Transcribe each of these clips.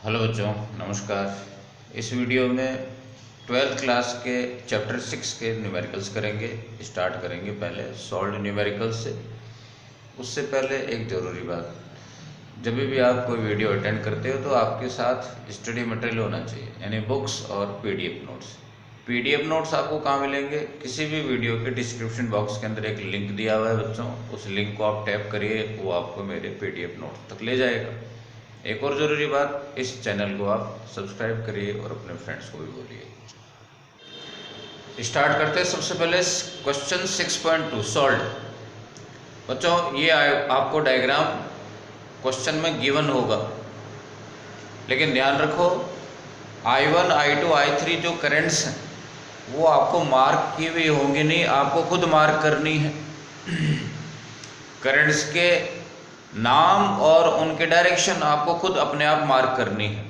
Hello बच्चों, नमस्कार। इस वीडियो में 12th क्लास के चैप्टर 6 के न्यूमेरिकल्स करेंगे। स्टार्ट करेंगे पहले सॉल्व्ड न्यूमेरिकल्स से। उससे पहले एक ज़रूरी बात, जब भी आप कोई वीडियो अटेंड करते हो तो आपके साथ स्टडी मटेरियल होना चाहिए, यानी बुक्स और पीडीएफ नोट्स। पीडीएफ नोट्स आपको कहाँ मिलेंगे? किसी भी वीडियो के डिस्क्रिप्शन बॉक्स के अंदर एक लिंक दिया हुआ है बच्चों, उस लिंक को आप टैप करिए, वो आपको मेरे पीडीएफ नोट्स तक ले जाएगा। एक और ज़रूरी बात, इस चैनल को आप सब्सक्राइब करिए और अपने फ्रेंड्स को भी बोलिए। स्टार्ट करते हैं। सबसे पहले क्वेश्चन 6.2 सॉल्व। बच्चों, ये आपको डायग्राम क्वेश्चन में गिवन होगा, लेकिन ध्यान रखो I1, I2, I3 जो करंट्स हैं वो आपको मार्क की हुई होंगी नहीं, आपको खुद मार्क करनी है। करंट्स के नाम और उनके डायरेक्शन आपको खुद अपने आप मार्क करनी है,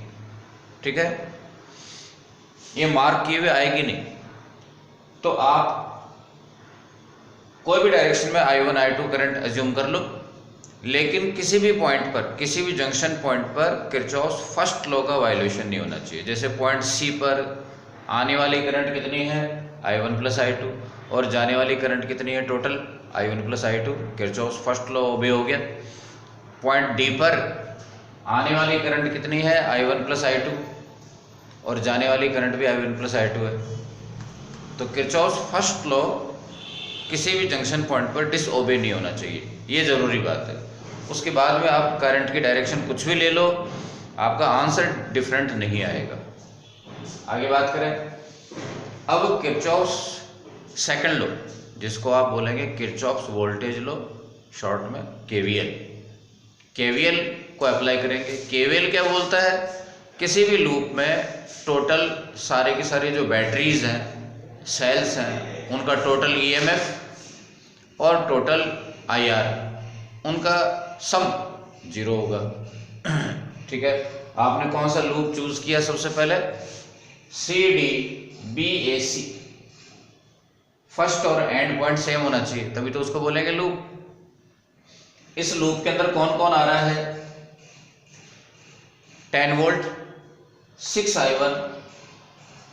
ठीक है? ये मार्क किए हुए आएगी नहीं, तो आप कोई भी डायरेक्शन में I1, I2 करंट एज्यूम कर लो, लेकिन किसी भी पॉइंट पर, किसी भी जंक्शन पॉइंट पर किरचॉफ्स फर्स्ट लॉ का वायलेशन नहीं होना चाहिए। जैसे पॉइंट सी पर आने वाली करंट कितनी है? I1 प्लस I2, और जाने वाली करंट कितनी है total? I1 plus I2। Kirchhoff's first law ओबे हो गया। पॉइंट डी पर आने वाली करंट कितनी है? I1 प्लस I2, और जाने वाली करंट भी I1 प्लस I2 है। तो किरचॉफ्स फर्स्ट लॉ किसी भी जंक्शन पॉइंट पर डिसओबे नहीं होना चाहिए, ये ज़रूरी बात है। उसके बाद में आप करंट की डायरेक्शन कुछ भी ले लो, आपका आंसर डिफरेंट नहीं आएगा। आगे बात करें। अब किरचॉफ्स सेकंड लॉ, जिसको आप बोलेंगे किरचॉफ्स वोल्टेज लॉ, शॉर्ट में केवीएल को अप्लाई करेंगे। केवीएल क्या बोलता है? किसी भी लूप में टोटल सारे के सारे जो बैटरीज हैं, सेल्स हैं, उनका टोटल ईएमएफ और टोटल आईआर, उनका सम 0 होगा। ठीक है? आपने कौन सा लूप चूज किया? सबसे पहले CDBAC, फर्स्ट और एंड पॉइंट सेम होना चाहिए, तभी तो उसको बोलेंगे लूप। इस लूप के अंदर कौन कौन आ रहा है? 10 वोल्ट, 6I1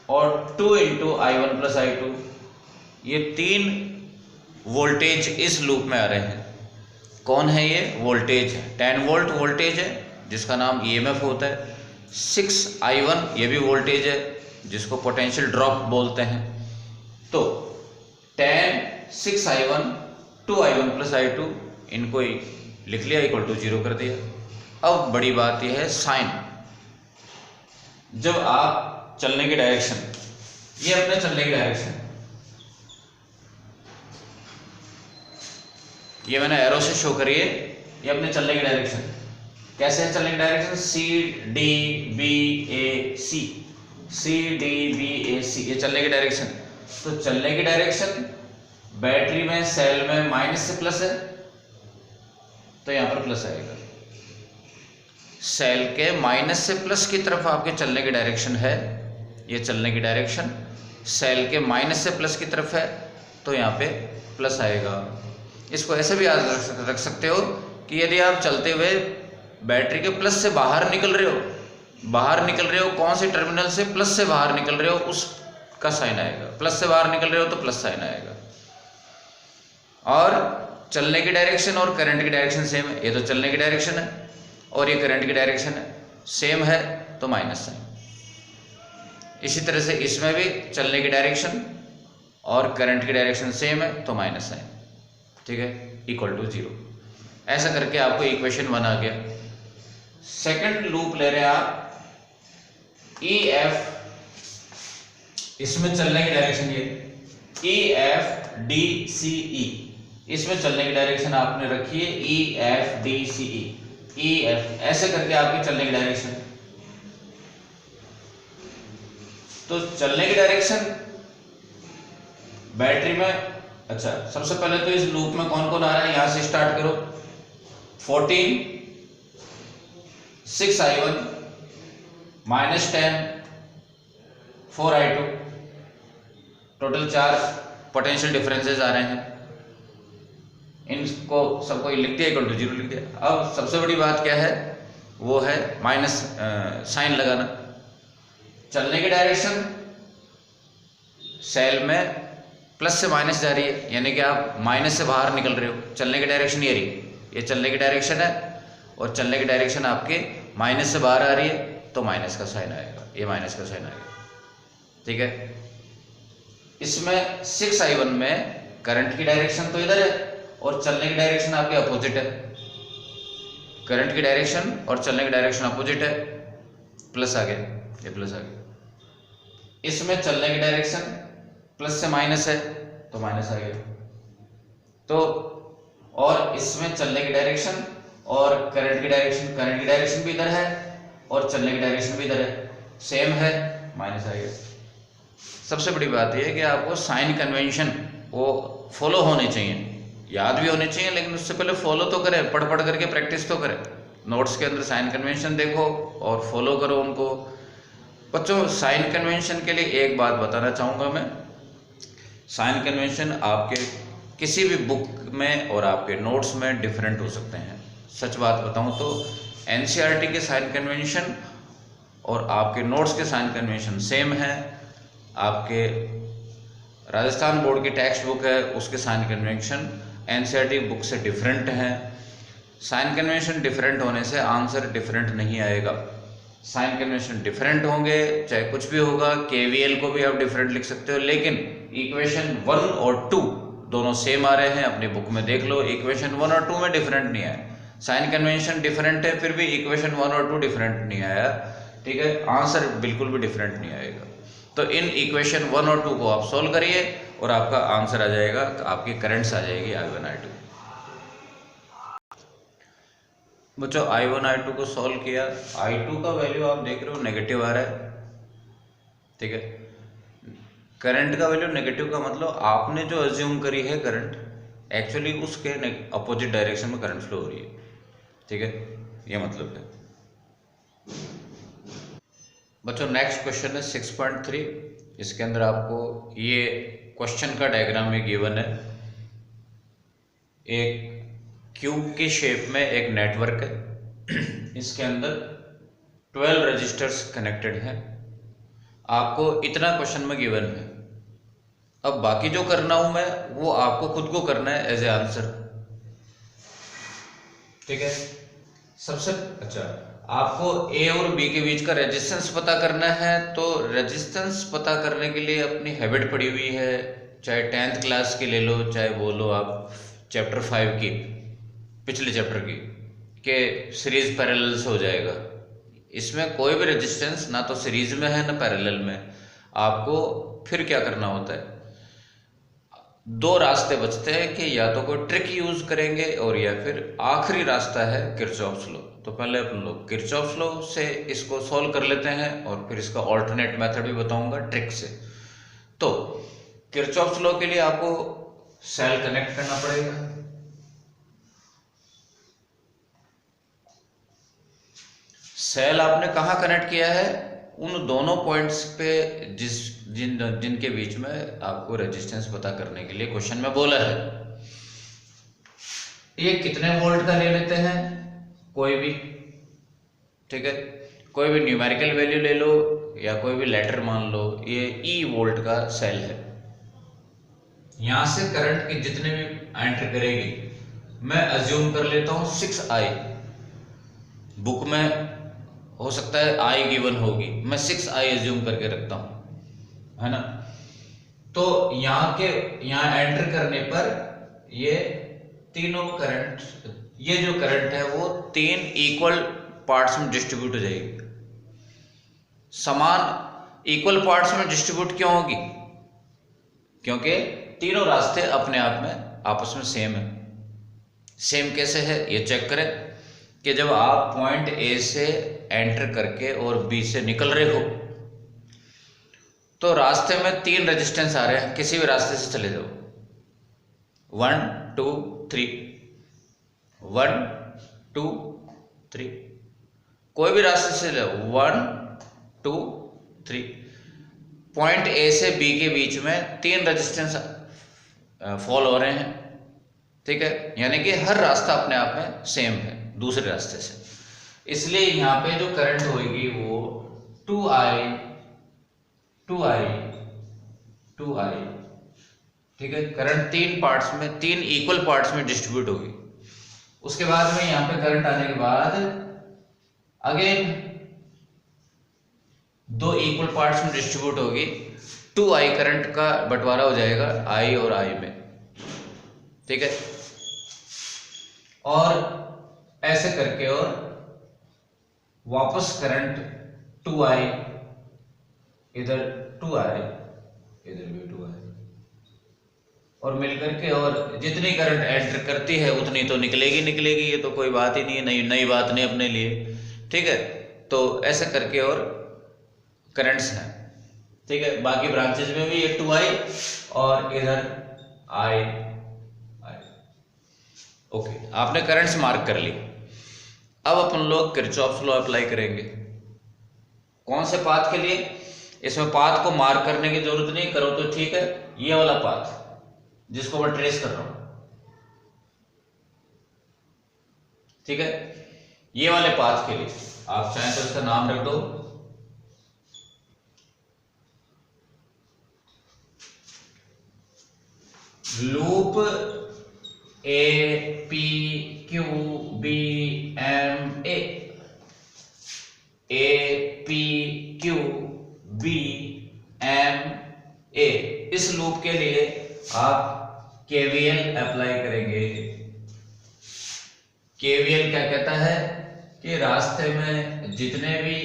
और 2 इंटू I1 प्लस I2, ये 3 वोल्टेज इस लूप में आ रहे हैं। कौन है ये? वोल्टेज है। 10 वोल्ट वोल्टेज है जिसका नाम ईएमएफ होता है। 6I1 ये भी वोल्टेज है जिसको पोटेंशियल ड्रॉप बोलते हैं। तो 10, 6I1, 2I1 प्लस I2, इनको ही लिख लिया, इक्वल टू 0 कर दिया। अब बड़ी बात यह है साइन। जब आप चलने की डायरेक्शन, ये अपने चलने की डायरेक्शन, ये मैंने एरो से शो करिए, ये अपने चलने की डायरेक्शन कैसे है? चलने की डायरेक्शन CDBAC, ये चलने की डायरेक्शन। तो चलने की डायरेक्शन बैटरी में, सेल में माइनस से प्लस है, तो यहां पर प्लस आएगा। सेल के माइनस से प्लस की तरफ आपके चलने की डायरेक्शन है, ये चलने की डायरेक्शन सेल के माइनस से प्लस की तरफ है, तो यहाँ पे प्लस आएगा। इसको ऐसे भी याद रख सकते हो कि यदि आप चलते हुए बैटरी के प्लस से बाहर निकल रहे हो, कौन से टर्मिनल से? प्लस से बाहर निकल रहे हो, उसका साइन आएगा। प्लस से बाहर निकल रहे हो तो प्लस साइन आएगा। और चलने की डायरेक्शन और करंट की डायरेक्शन सेम है। ये तो चलने की डायरेक्शन है और ये करंट की डायरेक्शन है, सेम है तो माइनस साइन। इसी तरह से इसमें भी चलने की डायरेक्शन और करंट की डायरेक्शन सेम है तो माइनस साइन, ठीक है, इक्वल टू 0। ऐसा करके आपको इक्वेशन 1 आ गया। सेकंड लूप ले रहे हैं आप EF, इसमें चलने की डायरेक्शन ये EFDCE, इसमें चलने की डायरेक्शन आपने रखी है EFDCE, EF, ऐसे करके आपकी चलने की डायरेक्शन। तो चलने की डायरेक्शन बैटरी में, अच्छा सबसे पहले तो इस लूप में कौन कौन आ रहा है, यहां से स्टार्ट करो। 14, 6I1, -10, 4I2, total 4 potential differences आ रहे हैं। इनको सबको लिख दिया, इक्वल टू 0 लिख दिया। अब सबसे बड़ी बात क्या है? वो है माइनस साइन लगाना। चलने की डायरेक्शन सेल में प्लस से माइनस जा रही है, यानी कि आप माइनस से बाहर निकल रहे हो। चलने की डायरेक्शन ये रही, ये चलने की डायरेक्शन है और चलने की डायरेक्शन आपके माइनस से बाहर आ रही है, तो माइनस का साइन आएगा, ये माइनस का साइन आएगा। ठीक है, इसमें 6I1 में करंट की डायरेक्शन तो इधर है और चलने की डायरेक्शन आपके अपोजिट है। करंट की डायरेक्शन और चलने की डायरेक्शन अपोजिट है, प्लस आ गया, ये प्लस आ गया। इसमें चलने की डायरेक्शन प्लस से माइनस है तो माइनस आ गया। तो और इसमें चलने की डायरेक्शन और करंट की डायरेक्शन भी इधर है और चलने की डायरेक्शन भी इधर है, सेम है, माइनस आ गया। सबसे बड़ी बात यह है कि आपको साइन कन्वेंशन वो फॉलो होने चाहिए, याद भी होने चाहिए, लेकिन उससे पहले फॉलो तो करें, पढ़ पढ़ करके प्रैक्टिस तो करें। नोट्स के अंदर साइन कन्वेंशन देखो और फॉलो करो उनको। बच्चों, साइन कन्वेंशन के लिए एक बात बताना चाहूँगा मैं। साइन कन्वेंशन आपके किसी भी बुक में और आपके नोट्स में डिफरेंट हो सकते हैं। सच बात बताऊं तो एनसीईआरटी के साइन कन्वेंशन और आपके नोट्स के साइन कन्वेंशन सेम है। आपके राजस्थान बोर्ड की टेक्स्ट बुक है, उसके साइन कन्वेंशन एनसीईआरटी बुक से डिफरेंट हैं। साइन कन्वेंशन डिफरेंट होने से आंसर डिफरेंट नहीं आएगा। साइन कन्वेंशन डिफरेंट होंगे, चाहे कुछ भी होगा। केवीएल को भी आप डिफरेंट लिख सकते हो, लेकिन इक्वेशन 1 और 2 दोनों सेम आ रहे हैं। अपनी बुक में देख लो, इक्वेशन 1 और 2 में डिफरेंट नहीं आया। साइन कन्वेंशन डिफरेंट है, फिर भी इक्वेशन 1 और 2 डिफरेंट नहीं आया। ठीक है, आंसर बिल्कुल भी डिफरेंट नहीं आएगा। तो इन इक्वेशन 1 और 2 को आप सोल्व करिए और आपका आंसर आ जाएगा, आपकी करंट्स आ जाएगी I1 I2। बच्चों, I1 I2 को सॉल्व किया, I2 का वैल्यू आप देख रहे हो नेगेटिव आ रहा है। ठीक है, करंट का वैल्यू नेगेटिव का मतलब आपने जो अज्यूम करी है करंट, एक्चुअली उसके अपोजिट डायरेक्शन में करंट फ्लो हो रही है। ठीक है, ये मतलब है। बच्चों, नेक्स्ट क्वेश्चन है 6.3। इसके अंदर आपको ये क्वेश्चन का डायग्राम में गिवन है। एक क्यूब की शेप में एक नेटवर्क है, इसके अंदर 12 रजिस्टर्स कनेक्टेड हैं। आपको इतना क्वेश्चन में गिवन है। अब बाकी जो करना हूं मैं वो आपको खुद को करना है एज ए आंसर। ठीक है, सबसे अच्छा आपको ए और बी के बीच का रेजिस्टेंस पता करना है। तो रेजिस्टेंस पता करने के लिए अपनी हैबिट पड़ी हुई है, चाहे 10th क्लास की ले लो, चाहे वो लो आप चैप्टर 5 की, पिछले चैप्टर की, के सीरीज पैरेलल हो जाएगा। इसमें कोई भी रेजिस्टेंस ना तो सीरीज में है ना पैरेलल में। आपको फिर क्या करना होता है, 2 रास्ते बचते हैं कि या तो कोई ट्रिक यूज करेंगे और या फिर आखिरी रास्ता है किरचॉफ्स लॉ। तो पहले अपन लोग किरचॉफ्स लॉ से इसको सॉल्व कर लेते हैं और फिर इसका ऑल्टरनेट मेथड भी बताऊंगा ट्रिक से। तो किरचॉफ्स लॉ के लिए आपको सेल कनेक्ट करना पड़ेगा। सेल आपने कहाँ कनेक्ट किया है, उन दोनों पॉइंट्स पे जिनके बीच में आपको रेजिस्टेंस पता करने के लिए क्वेश्चन में बोला है। ये कितने वोल्ट का ले लेते हैं, कोई भी। ठीक है, कोई भी न्यूमेरिकल वैल्यू ले लो या कोई भी लेटर मान लो। ये ई वोल्ट का सेल है। यहां से करंट की जितने भी एंटर करेगी मैं अज्यूम कर लेता हूं 6I। बुक में हो सकता है I गिवन होगी, मैं 6I अज्यूम करके रखता हूं, है ना। तो यहाँ एंटर करने पर ये तीनों करंट, ये जो करंट है वो 3 इक्वल पार्ट्स में डिस्ट्रीब्यूट हो जाएगी। समान इक्वल पार्ट्स में डिस्ट्रीब्यूट क्यों होगी, क्योंकि तीनों रास्ते अपने आप में आपस में सेम है। सेम कैसे है ये चेक करें कि जब आप पॉइंट ए से एंटर करके और बी से निकल रहे हो तो रास्ते में 3 रेजिस्टेंस आ रहे हैं, किसी भी रास्ते से चले जाओ। 1 2 3, 1 2 3, कोई भी रास्ते से ले 1 2 3। पॉइंट ए से बी के बीच में 3 रेजिस्टेंस फॉल हो रहे हैं। ठीक है, यानी कि हर रास्ता अपने आप में सेम है दूसरे रास्ते से। इसलिए यहाँ पे जो करंट होगी वो 2I 2I 2I, ठीक है। करंट तीन पार्ट्स में, तीन इक्वल पार्ट्स में डिस्ट्रीब्यूट होगी। उसके बाद में यहाँ पे करंट आने के बाद अगेन दो इक्वल पार्ट्स में डिस्ट्रीब्यूट होगी। 2I करंट का बंटवारा हो जाएगा I और I में, ठीक है। और ऐसे करके और वापस करंट 2I, इधर 2I, इधर भी 2I, और मिलकर के और जितनी करंट एंटर करती है उतनी तो निकलेगी निकलेगी, ये तो कोई बात ही नहीं है, नई बात नहीं अपने लिए, ठीक है। तो ऐसे करके और करंट्स हैं, ठीक है। बाकी ब्रांचेज में भी ये 2I और इधर I। ओके, आपने करंट्स मार्क कर ली। अब अपन लोग किरचॉफ्स लॉ अप्लाई करेंगे। कौन से पाथ के लिए? इसमें पाथ को मार्क करने की जरूरत नहीं, करो तो ठीक है। ये वाला पाथ जिसको मैं ट्रेस कर रहा हूं, ठीक है, ये वाले पाथ के लिए आप चाहें तो इसका नाम रख दो loop A P Q B M A, A P Q B M A। इस लूप के लिए आप KVL अप्लाई करेंगे। KVL क्या कहता है कि रास्ते में जितने भी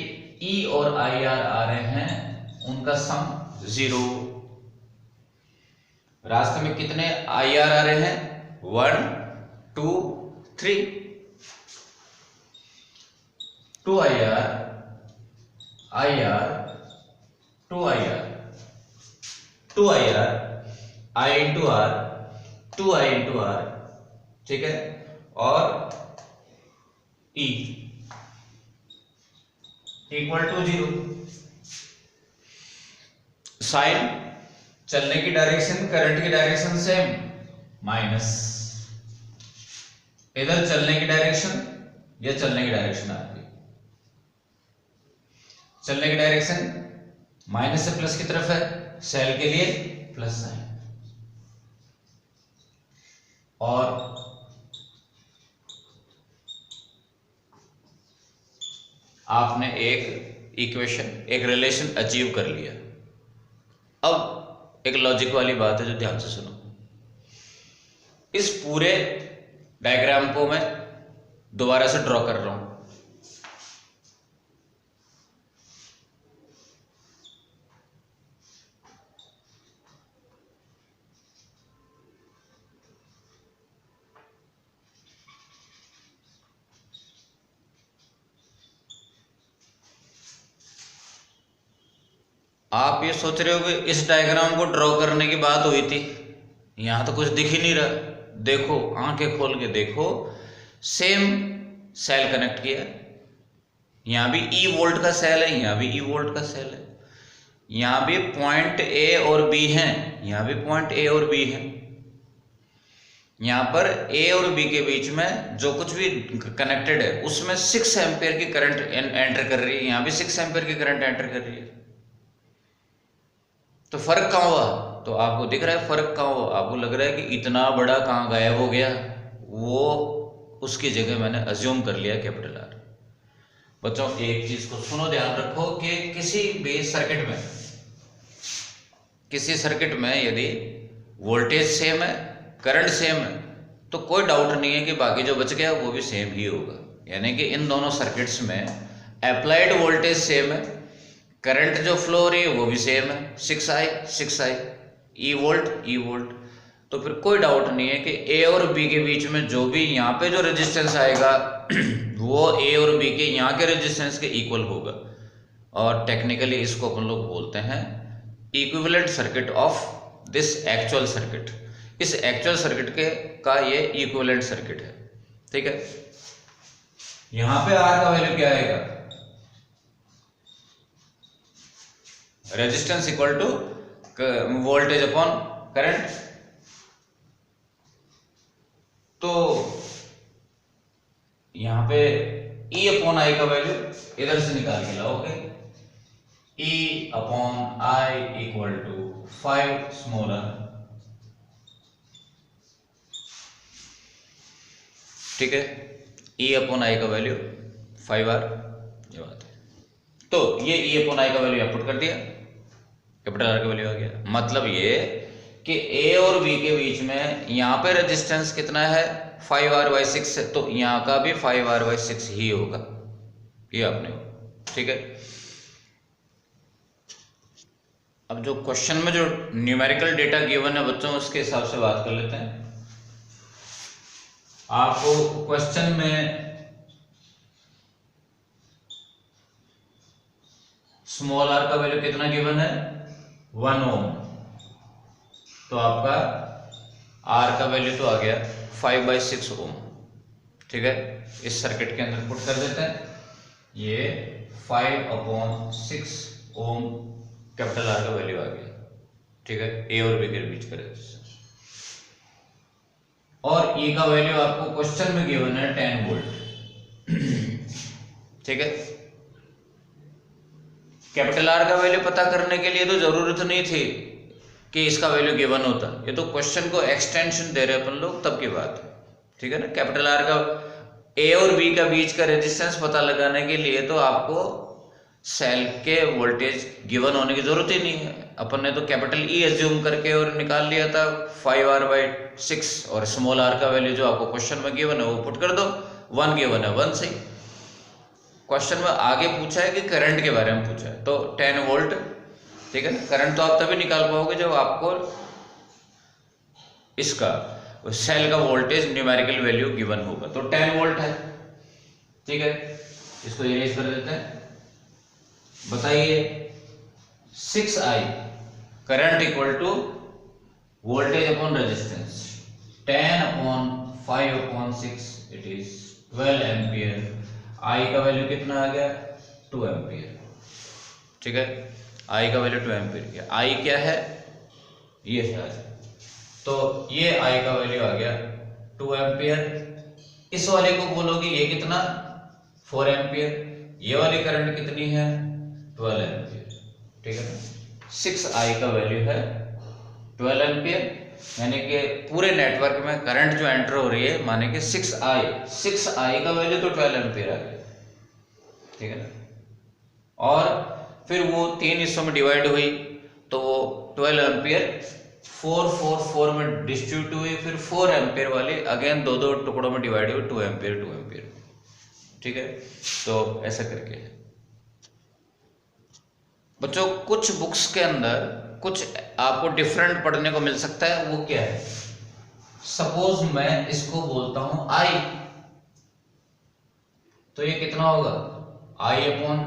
E और IR आ रहे हैं उनका सम 0। रास्ते में कितने IR आ रहे हैं? 1 2 3, 2IR IR 2IR 2IR I into R 2I into R, ठीक है, और E इक्वल टू 0। साइन चलने की डायरेक्शन, करंट की डायरेक्शन सेम, माइनस इधर चलने की डायरेक्शन, या चलने की डायरेक्शन आपकी, चलने की डायरेक्शन माइनस से प्लस की तरफ है, सेल के लिए प्लस साइन। और आपने एक इक्वेशन, एक रिलेशन अचीव कर लिया। अब एक लॉजिक वाली बात है जो ध्यान से सुनो। इस पूरे डायग्राम को मैं दोबारा से ड्रॉ कर रहा हूं। आप ये सोच रहे हो कि इस डायग्राम को ड्रॉ करने की बात हुई थी, यहां तो कुछ दिख ही नहीं रहा। देखो, आंखें खोल के देखो, सेम सेल कनेक्ट किया। यहां भी E वोल्ट का सेल है, यहां भी E वोल्ट का सेल है, यहां भी पॉइंट A और B हैं, यहां भी पॉइंट A और B है। यहां पर A और B के बीच में जो कुछ भी कनेक्टेड है उसमें 6 एम्पियर की करंट एंटर कर रही है, यहां भी 6 एम्पियर की करंट एंटर कर रही है। तो फर्क कहाँ हुआ? तो आपको दिख रहा है फर्क कहाँ हुआ? आपको लग रहा है कि इतना बड़ा कहाँ गायब हो गया, वो उसकी जगह मैंने अज्यूम कर लिया कैपिटल R। बच्चों एक चीज को सुनो, ध्यान रखो कि किसी भी सर्किट में, किसी सर्किट में यदि वोल्टेज सेम है, करंट सेम है, तो कोई डाउट नहीं है कि बाकी जो बच गया वो भी सेम ही होगा। यानी कि इन दोनों सर्किट्स में अप्लाइड वोल्टेज सेम है, करंट जो फ्लो हो रही है वो भी सेम है, 6I E वोल्ट। तो फिर कोई डाउट नहीं है कि A और B के बीच में जो भी यहाँ पे जो रेजिस्टेंस आएगा वो A और B के यहाँ के रेजिस्टेंस के इक्वल होगा। और टेक्निकली इसको अपन लोग बोलते हैं equivalent circuit of this actual circuit. इस एक्चुअल सर्किट के का ये इक्विवेलेंट सर्किट है, ठीक है। यहाँ पे R का वैल्यू क्या आएगा? Resistance equal to voltage upon current. तो यहां पे E E अपॉन आई का वैल्यू इधर से निकाल के लाओगे, E upon I equal to 5 small r, ठीक है। E अपॉन आई का वैल्यू 5r, ये बात है। तो ये E अपॉन आई का वैल्यू पुट कर दिया, कैपिटल R का वैल्यू आ गया। मतलब ये कि A और B के बीच में यहाँ पे रेजिस्टेंस कितना है 5r/6 है, तो यहाँ का भी 5r/6 ही होगा, ये आपने, ठीक है। अब जो क्वेश्चन में जो न्यूमेरिकल डेटा गिवन है बच्चों, उसके हिसाब से बात कर लेते हैं। आपको क्वेश्चन में स्मॉल r का वैल्यू कितना गिवन है 1 ओम, तो आपका R का वैल्यू तो आ गया 5/6 ओम, ठीक है। इस सर्किट के अंदर पुट कर देते हैं, ये 5/6 ओम कैपिटल R का वैल्यू आ गया, ठीक है। A और B के बीच का रेजिस्टेंस, और E का वैल्यू आपको क्वेश्चन में गिवन है 10 वोल्ट, ठीक है। कैपिटल R का वैल्यू पता करने के लिए तो जरूरत नहीं थी कि इसका वैल्यू गिवन होता, ये तो क्वेश्चन को एक्सटेंशन दे रहे अपन लोग तब की बात है, ठीक है ना। कैपिटल R का A और B का बीच का रेजिस्टेंस पता लगाने के लिए तो आपको सेल के वोल्टेज गिवन होने की जरूरत ही नहीं है। अपन ने तो कैपिटल E एज्यूम करके और निकाल लिया था 5r/6, और स्मॉल r का वैल्यू जो आपको क्वेश्चन में गिवन है वो पुट कर दो, 1 गिवन है 1 सही। क्वेश्चन में आगे पूछा है कि करंट के बारे में पूछा है, तो 10 वोल्ट, ठीक है ना। करंट तो आप तभी निकाल पाओगे जब आपको इसका सेल का वोल्टेज न्यूमेरिकल वैल्यू गिवन होगा, तो 10 वोल्ट है, ठीक है। इसको इरेज कर देते हैं। बताइए 6i current equal to voltage upon resistance, 10/5/6 it is 12 ampere. I का वैल्यू कितना आ गया 2 एम्पियर, ठीक है। I का वैल्यू 2 एम्पियर किया, I क्या है ये है, तो ये I का वैल्यू आ गया 2 एम्पियर। इस वाले को बोलोगे ये कितना 4 एम्पियर, ये वाली करंट कितनी है 12 एम्पियर, ठीक है। 6i का वैल्यू है 12 एम्पियर, यानी कि पूरे नेटवर्क में करंट जो एंटर हो रही है माने कि 6i का वैल्यू तो 12 एम्पियर आ गया, ठीक है ना। और फिर वो 3 हिस्सों में डिवाइड हुई, तो वो 12 एम्पियर 4 में डिस्ट्रीब्यूट हुई, फिर 4 एम्पियर वाले अगेन 2 टुकड़ों में डिवाइड हुई, 2 एम्पियर, ठीक है। तो ऐसा करके बच्चों कुछ बुक्स के अंदर कुछ आपको डिफरेंट पढ़ने को मिल सकता है, वो क्या है। सपोज मैं इसको बोलता हूं I, तो ये कितना होगा I/3,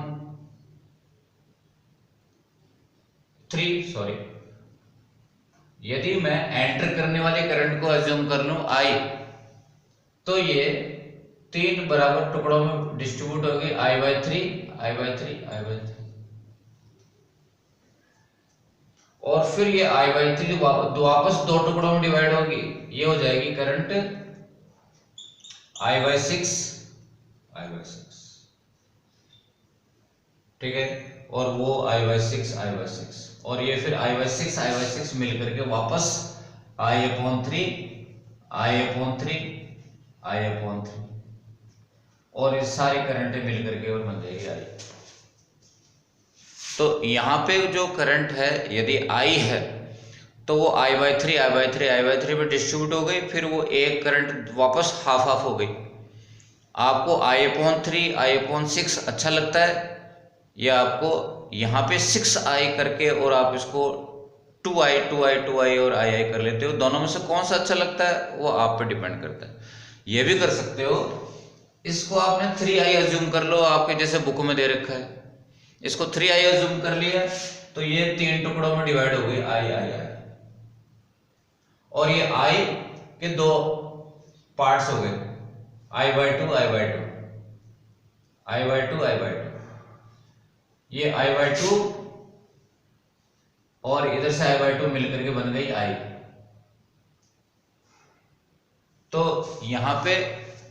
सॉरी, यदि मैं एंटर करने वाले करंट को एज्यूम कर लूं I, तो ये 3 बराबर टुकड़ों में डिस्ट्रीब्यूट होगी, I/3, और फिर ये I/3 वापस 2 टुकड़ों में डिवाइड होगी, ये हो जाएगी करंट I/6, ठीक है। और वो I/6, और ये फिर I/6 मिलकर के वापस I/3, और ये सारी करंटें मिलकर के और बन जाएगी I। तो यहाँ पे जो करंट है यदि I है तो वो I/3 में डिस्ट्रीब्यूट हो गई, फिर वो एक करंट वापस हाफ हो गई। आपको I/3 I/6 अच्छा लगता है, या आपको यहाँ पे 6i करके और आप इसको 2i और i कर लेते हो, दोनों में से कौन सा अच्छा लगता है वो आप पे डिपेंड करता है। ये भी कर सकते हो, इसको आपने 3i एज्यूम कर लो, आपके जैसे बुक में दे रखा है, इसको 3i एज्यूम कर लिया, तो ये 3 टुकड़ों में डिवाइड हो गई I, और ये I के 2 पार्ट्स हो गए, I/2, ये I/2 और इधर से I/2 मिलकर के बन गई I। तो यहां पे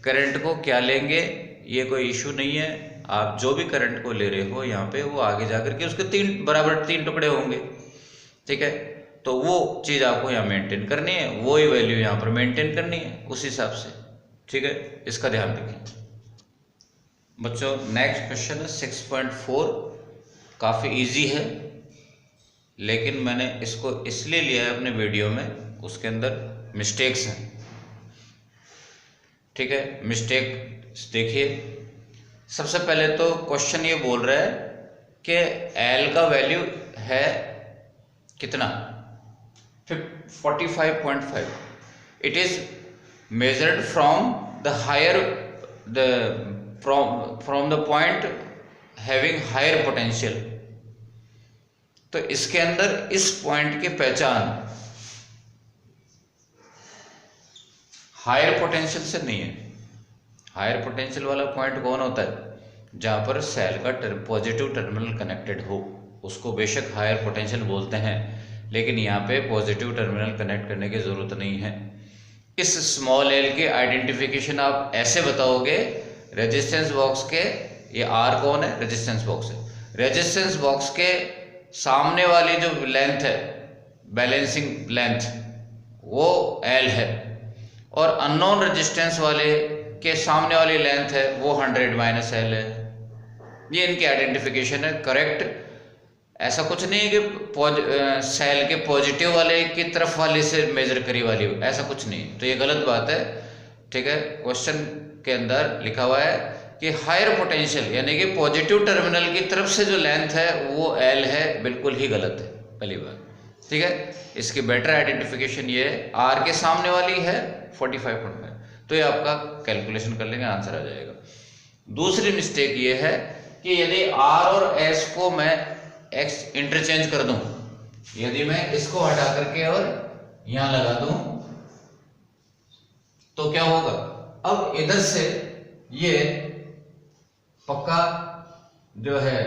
करंट को क्या लेंगे, ये कोई इशू नहीं है। आप जो भी करंट को ले रहे हो यहाँ पे, वो आगे जा करके उसके 3 बराबर 3 टुकड़े होंगे, ठीक है। तो वो चीज़ आपको यहाँ मेंटेन करनी है, वो ही वैल्यू यहाँ पर मेंटेन करनी है उस हिसाब से, ठीक है। इसका ध्यान रखें बच्चों। नेक्स्ट क्वेश्चन है 6.4, काफ़ी इजी है, लेकिन मैंने इसको इसलिए लिया है अपने वीडियो में, उसके अंदर मिस्टेक्स हैं, ठीक है। मिस्टेक देखिए, सबसे पहले तो क्वेश्चन ये बोल रहा है कि एल का वैल्यू है कितना, 45.5। It is measured from the higher from the point having higher potential. तो इसके अंदर इस पॉइंट की पहचान हायर पोटेंशियल से नहीं है। हायर पोटेंशियल वाला पॉइंट कौन होता है, जहां पर सेल का पॉजिटिव टर्मिनल कनेक्टेड हो, उसको बेशक हायर पोटेंशियल बोलते हैं, लेकिन यहाँ पे पॉजिटिव टर्मिनल कनेक्ट करने की जरूरत नहीं है। इस स्मॉल एल की आइडेंटिफिकेशन आप ऐसे बताओगे, रेजिस्टेंस बॉक्स के, ये आर कौन है, रेजिस्टेंस बॉक्स है, रेजिस्टेंस बॉक्स के सामने वाली जो लेंथ है, बैलेंसिंग लेंथ, वो एल है, और अननोन रेजिस्टेंस वाले के सामने वाली लेंथ है वो 100 माइनस एल है। ये इनकी आइडेंटिफिकेशन है, करेक्ट। ऐसा कुछ नहीं है कि सेल के पॉजिटिव वाले की तरफ वाले से मेजर करी वाली, ऐसा कुछ नहीं, तो ये गलत बात है, ठीक है। क्वेश्चन के अंदर लिखा हुआ है कि हायर पोटेंशियल यानी कि पॉजिटिव टर्मिनल की तरफ से जो लेंथ है वो एल है, बिल्कुल ही गलत है पहली बात, ठीक है। इसकी बेटर आइडेंटिफिकेशन ये है, आर के सामने वाली है 45.5, तो ये आपका कैलकुलेशन कर लेंगे, आंसर आ जाएगा। दूसरी मिस्टेक ये है कि यदि आर और एस को मैं एक्स इंटरचेंज कर दूं, यदि मैं इसको हटा करके और यहां लगा दूं, तो क्या होगा, अब इधर से ये पक्का जो है,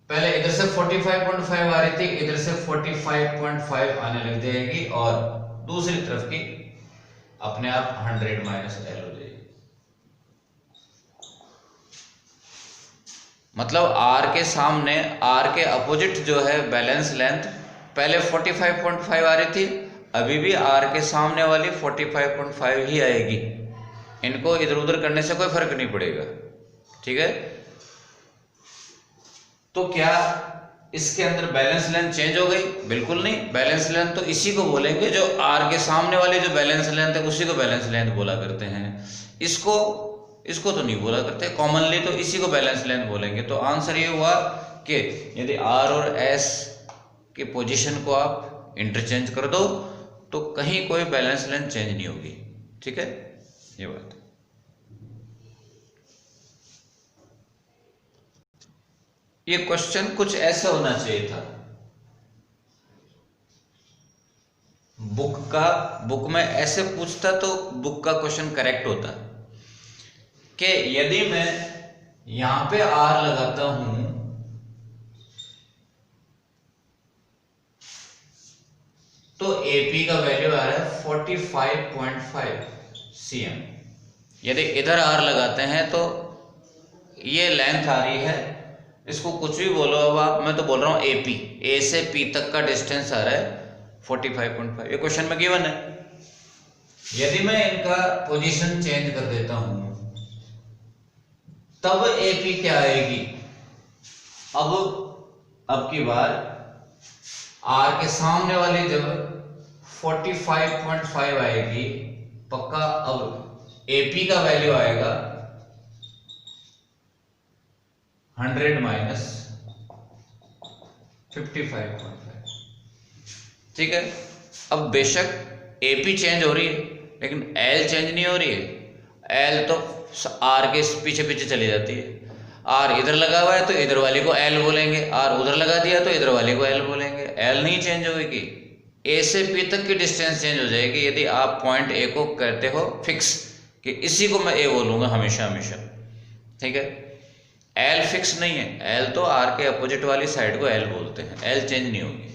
पहले इधर से 45.5 आ रही थी, इधर से 45.5 आने लग जाएगी, और दूसरी तरफ की अपने आप 100 माइनस एल हो जाएगी। मतलब आर के सामने, आर के अपोजिट जो है बैलेंस लेंथ, पहले 45.5 आ रही थी, अभी भी आर के सामने वाली 45.5 ही आएगी। इनको इधर उधर करने से कोई फर्क नहीं पड़ेगा, ठीक है। तो क्या इसके अंदर बैलेंस लेंथ चेंज हो गई? बिल्कुल नहीं। बैलेंस लेंथ तो इसी को बोलेंगे, जो आर के सामने वाली जो बैलेंस लेंथ है उसी को बैलेंस लेंथ बोला करते हैं। इसको तो नहीं बोला करते, कॉमनली तो इसी को बैलेंस लेंथ बोलेंगे। तो आंसर ये हुआ कि यदि आर और एस की पोजीशन को आप इंटरचेंज कर दो तो कहीं कोई बैलेंस लेंथ चेंज नहीं होगी, ठीक है, ये बात। ये क्वेश्चन कुछ ऐसा होना चाहिए था बुक में ऐसे पूछता तो बुक का क्वेश्चन करेक्ट होता कि यदि मैं यहां पे आर लगाता हूं तो एपी का वैल्यू आ रहा है 45.5 cm। यदि इधर आर लगाते हैं तो ये लेंथ आ रही है, इसको कुछ भी बोलो अब आप, मैं तो बोल रहा हूं एपी, ए से पी तक का डिस्टेंस आ रहा है 45.5, ये क्वेश्चन में गिवन है। यदि मैं इनका पोजीशन चेंज कर देता हूं तब एपी क्या आएगी, अब की बार आर के सामने वाली जब 45.5 आएगी पक्का, अब एपी का वैल्यू आएगा 100 माइनस 55.5, ठीक है। अब बेशक एपी चेंज हो रही है लेकिन एल चेंज नहीं हो रही है। एल तो आर के पीछे पीछे चली जाती है। आर इधर लगा हुआ है तो इधर वाले को एल बोलेंगे, आर उधर लगा दिया तो इधर वाले को एल बोलेंगे। एल नहीं चेंज होगी, ए से पी तक की डिस्टेंस चेंज हो जाएगी यदि आप पॉइंट ए को कहते हो फिक्स कि इसी को मैं ए बोलूंगा हमेशा हमेशा, ठीक है। एल फिक्स नहीं है, एल तो आर के अपोजिट वाली साइड को एल बोलते हैं। एल चेंज नहीं होगी,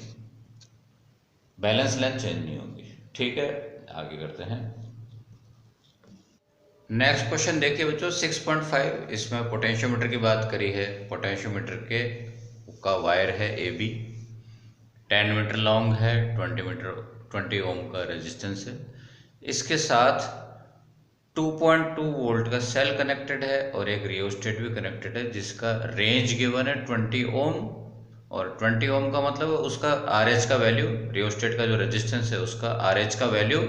बैलेंस लेंथ चेंज नहीं होगी, ठीक है। आगे करते हैं। नेक्स्ट क्वेश्चन देखिए बच्चों 6.5, इसमें पोटेंशियोमीटर की बात करी है। पोटेंशियोमीटर के का वायर है ए बी, 10 मीटर लॉन्ग है, 20 ओम का रेजिस्टेंस है। इसके साथ 2.2 वोल्ट का सेल कनेक्टेड है और एक रियोस्टेट भी कनेक्टेड है, जिसका रेंज गिवन है 20 ओम। और 20 ओम का मतलब उसका आरएच का वैल्यू, रियोस्टेट का जो रेजिस्टेंस है उसका आरएच का वैल्यू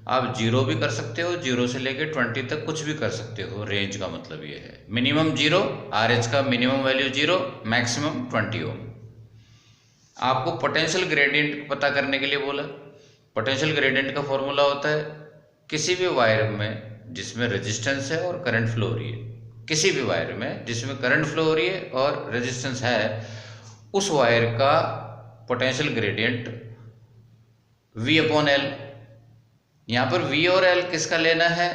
आप 0 भी कर सकते हो, 0 से लेके 20 तक कुछ भी कर सकते हो। रेंज का मतलब ये है मिनिमम 0, आरएच का मिनिमम वैल्यू 0, मैक्सिमम 20 ओम। आपको पोटेंशियल ग्रेडियंट पता करने के लिए बोला। पोटेंशियल ग्रेडियंट का फॉर्मूला होता है किसी भी वायर में जिसमें रेजिस्टेंस है और करंट फ्लो हो रही है, किसी भी वायर में जिसमें करंट फ्लो हो रही है और रेजिस्टेंस है, उस वायर का potential gradient V upon L। यहाँ पर V और L किसका लेना है?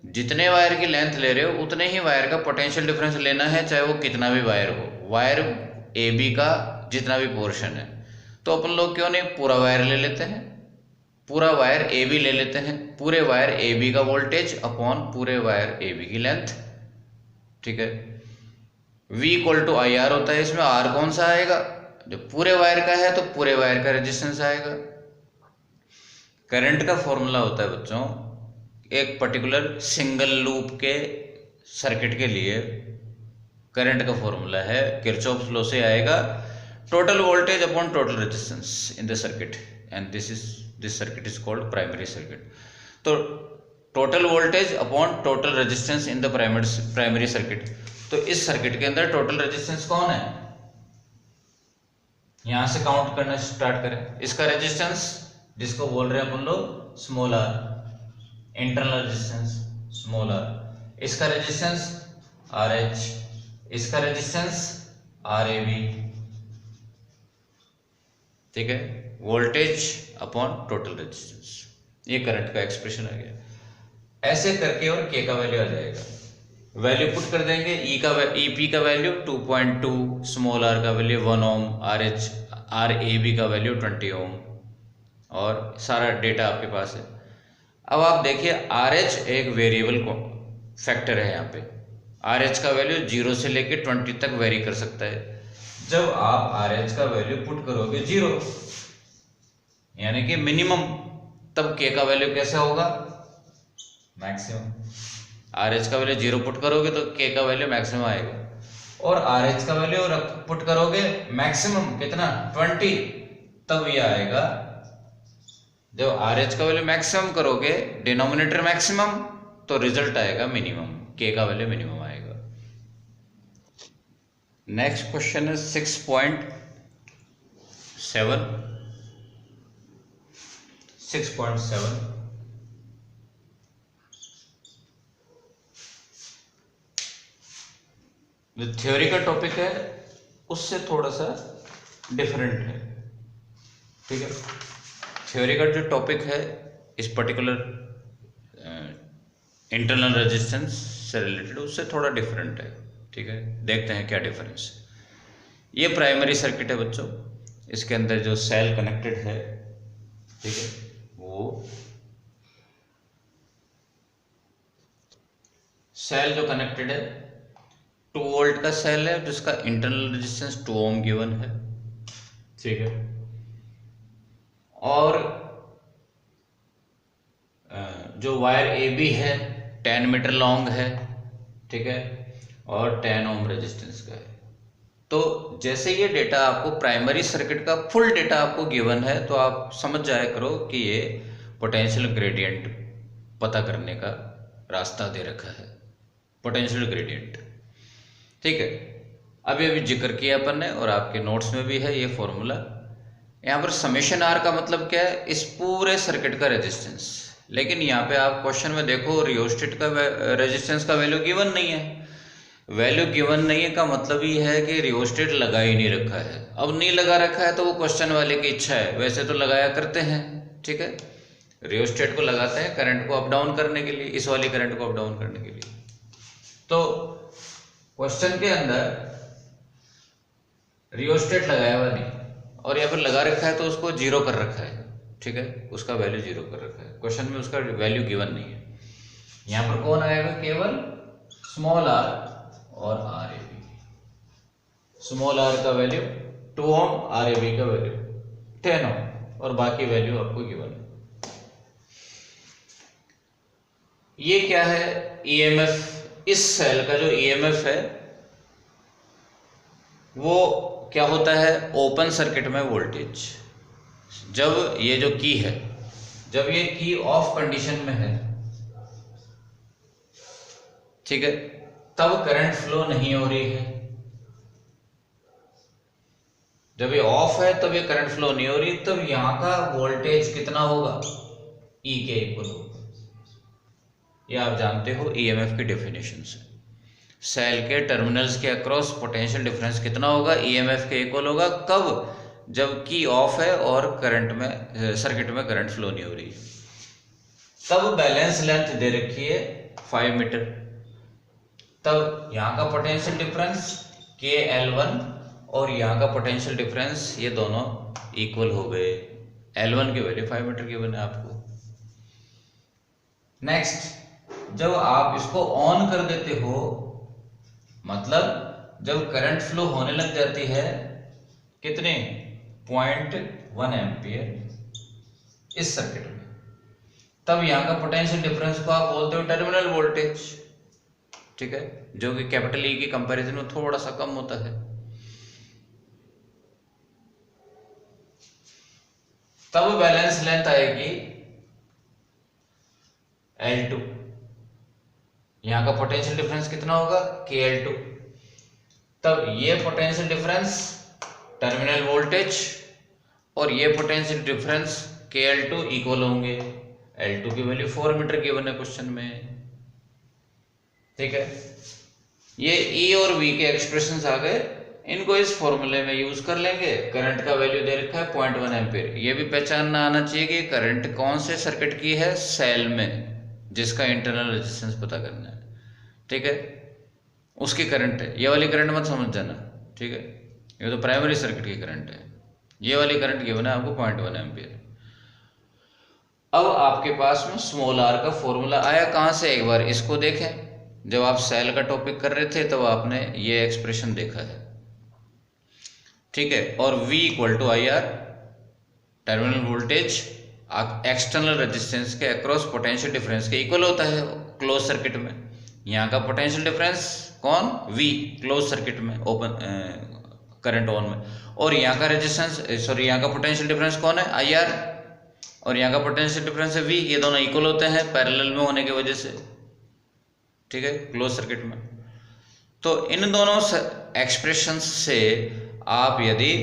जितने वायर की लेंथ ले रहे हो उतने ही वायर का पोटेंशियल डिफरेंस लेना है, चाहे वो कितना भी वायर हो। वायर AB का जितना भी पोर्शन है, तो अपन लोग क्यों नहीं पूरा वायर ले लेते हैं, पूरा वायर AB ले लेते हैं। पूरे वायर AB का वोल्टेज अपॉन पूरे वायर AB की लेंथ, ठीक है। V इक्वल टू IR होता है। इसमें R कौन सा आएगा? जो पूरे वायर का है तो पूरे वायर का रेजिस्टेंस आएगा। करंट का फॉर्मूला होता है बच्चों, एक पर्टिकुलर सिंगल लूप के सर्किट के लिए करंट का फॉर्मूला है, किरचॉफ्स लॉ से आएगा, total voltage upon total resistance in the circuit, and this circuit is called primary circuit. तो total voltage upon total resistance in the primary circuit. तो इस सर्किट के अंदर टोटल रेजिस्टेंस कौन है? यहां से काउंट करना स्टार्ट करें। इसका रेजिस्टेंस जिसको बोल रहे हैं अपन लोग small R, internal resistance small R. इसका रेजिस्टेंस आर एच, इसका रेजिस्टेंस आर ए बी, ठीक है। वोल्टेज अपॉन टोटल रेजिस्टेंस, ये करंट का एक्सप्रेशन आ गया। ऐसे करके और के का वैल्यू आ जाएगा, वैल्यू पुट कर देंगे। ई पी का वैल्यू 2.2, स्मॉल आर का value 1 ohm, R A B का वैल्यू 20 ओम, और सारा डेटा आपके पास है। अब आप देखिए RH एक वेरिएबल फैक्टर है। यहाँ पे RH का वैल्यू 0 से लेके 20 तक वेरी कर सकता है। जब आप RH का वैल्यू पुट करोगे 0 यानी कि मिनिमम, तब K का वैल्यू कैसा होगा? मैक्सिमम। RH का वैल्यू 0 पुट करोगे तो K का वैल्यू मैक्सिमम आएगा, और RH का वैल्यू पुट करोगे मैक्सिमम कितना? 20, तब यह आएगा। जब RH का वैल्यू मैक्सिमम करोगे, डिनोमिनेटर मैक्सिमम, तो रिजल्ट आएगा मिनिमम, K का वैल्यू मिनिमम आएगा। नेक्स्ट क्वेश्चन है 6.7। जो थ्योरी का टॉपिक है उससे थोड़ा सा डिफरेंट है, ठीक है। थ्योरी का जो टॉपिक है इस पर्टिकुलर इंटरनल रेजिस्टेंस से रिलेटेड, उससे थोड़ा डिफरेंट है, ठीक है। देखते हैं क्या डिफरेंस है। ये प्राइमरी सर्किट है बच्चों, इसके अंदर जो सेल कनेक्टेड है, ठीक है, वो सेल जो कनेक्टेड है 2 वोल्ट का सेल है, जिसका इंटरनल रेजिस्टेंस 2 ओम गिवन है, ठीक है। और जो वायर ए बी है 10 मीटर लॉन्ग है, ठीक है, और 10 ओम रेजिस्टेंस का है। तो जैसे ये डेटा आपको प्राइमरी सर्किट का फुल डेटा आपको गिवन है, तो आप समझ जाया करो कि ये पोटेंशियल ग्रेडियंट पता करने का रास्ता दे रखा है, पोटेंशियल ग्रेडियंट, ठीक है। अभी जिक्र किया अपन ने और आपके नोट्स में भी है ये फॉर्मूला। यहाँ पर समेशन आर का मतलब क्या है? इस पूरे सर्किट का रेजिस्टेंस। लेकिन यहाँ पे आप क्वेश्चन में देखो रियोस्टेट का रेजिस्टेंस का वैल्यू गिवन नहीं है। वैल्यू गिवन नहीं है का मतलब ये है कि रियोस्टेट लगा ही नहीं रखा है। अब नहीं लगा रखा है तो वो क्वेश्चन वाले की इच्छा है, वैसे तो लगाया करते हैं, ठीक है। रियोस्टेट को लगाते हैं करंट को अप डाउन करने के लिए, इस वाली करंट को अप डाउन करने के लिए। तो क्वेश्चन के अंदर रियोस्टेट लगाया हुआ नहीं और यहाँ पर लगा रखा है तो उसको 0 कर रखा है, ठीक है, उसका वैल्यू 0 कर रखा है। क्वेश्चन में उसका वैल्यू गिवन नहीं है। यहां पर कौन आएगा, केवल स्मॉल आर और R A B. Small R का value 2 ohm, R A B का वैल्यू 10 ओम और बाकी वैल्यू आपको गिवन है। ये क्या है, ईएमएफ। इस सेल का जो ईएमएफ है वो क्या होता है, ओपन सर्किट में वोल्टेज। जब ये जो की है, जब ये की ऑफ कंडीशन में है, ठीक है, तब करंट फ्लो नहीं हो रही है। जब ये ऑफ है तब ये करंट फ्लो नहीं हो रही, तब यहां का वोल्टेज कितना होगा, ई के इक्वल होगा। ये आप जानते हो ईएमएफ की डेफिनेशन से। सेल के टर्मिनल्स के अक्रॉस पोटेंशियल डिफरेंस कितना होगा, ईएमएफ के इक्वल होगा। कब, जब की ऑफ है और करंट में, सर्किट में करंट फ्लो नहीं हो रही। तब बैलेंस लेंथ दे रखी है 5 मीटर। तब यहाँ का पोटेंशियल डिफरेंस के L1 और यहाँ का पोटेंशियल डिफरेंस, ये दोनों इक्वल हो गए। L1 की वैल्यू 5 मीटर की बने आपको। नेक्स्ट, जब आप इसको ऑन कर देते हो, मतलब जब करंट फ्लो होने लग जाती है कितने, 0.1 एम्पियर इस सर्किट में, तब यहाँ का पोटेंशियल डिफरेंस को आप बोलते हो टर्मिनल वोल्टेज, ठीक है, जो कि कैपिटल ई की कंपैरिजन में थोड़ा सा कम होता है। तब बैलेंस लेंथ आएगी L2। यहां का पोटेंशियल डिफरेंस कितना होगा, KL2। तब ये पोटेंशियल डिफरेंस टर्मिनल वोल्टेज और ये पोटेंशियल डिफरेंस KL2 इक्वल होंगे। L2 की वैल्यू 4 मीटर गिवन है क्वेश्चन में, ठीक है। ये E और V के एक्सप्रेशंस आ गए, इनको इस फॉर्मूले में यूज कर लेंगे। करंट का वैल्यू दे रखा है 0.1 एम्पियर। ये भी पहचानना आना चाहिए कि करंट कौन से सर्किट की है, सेल में, जिसका इंटरनल रेजिस्टेंस पता करना है, ठीक है, उसकी करंट है। ये वाली करंट मत समझ जाना, ठीक है, ये तो प्राइमरी सर्किट की करंट है। ये वाली करंट गिवन है आपको 0.1 एम्पियर। अब आपके पास में स्मॉल आर का फॉर्मूला आया कहां से, एक बार इसको देखें। जब आप सेल का टॉपिक कर रहे थे तब आपने ये एक्सप्रेशन देखा है, ठीक है। और V equal to I R, terminal voltage external resistance के अक्रॉस पोटेंशियल डिफरेंस के इक्वल होता है क्लोज सर्किट में। यहाँ का पोटेंशियल डिफरेंस कौन, V, क्लोज सर्किट में, ओपन करंट ऑन में। और यहाँ का रेजिस्टेंस, सॉरी, यहाँ का पोटेंशियल डिफरेंस कौन है, IR, और यहाँ का पोटेंशियल डिफरेंस है V। ये दोनों इक्वल होते हैं पैरेलल में होने की वजह से, ठीक है, क्लोज सर्किट में। तो इन दोनों एक्सप्रेशंस से आप यदि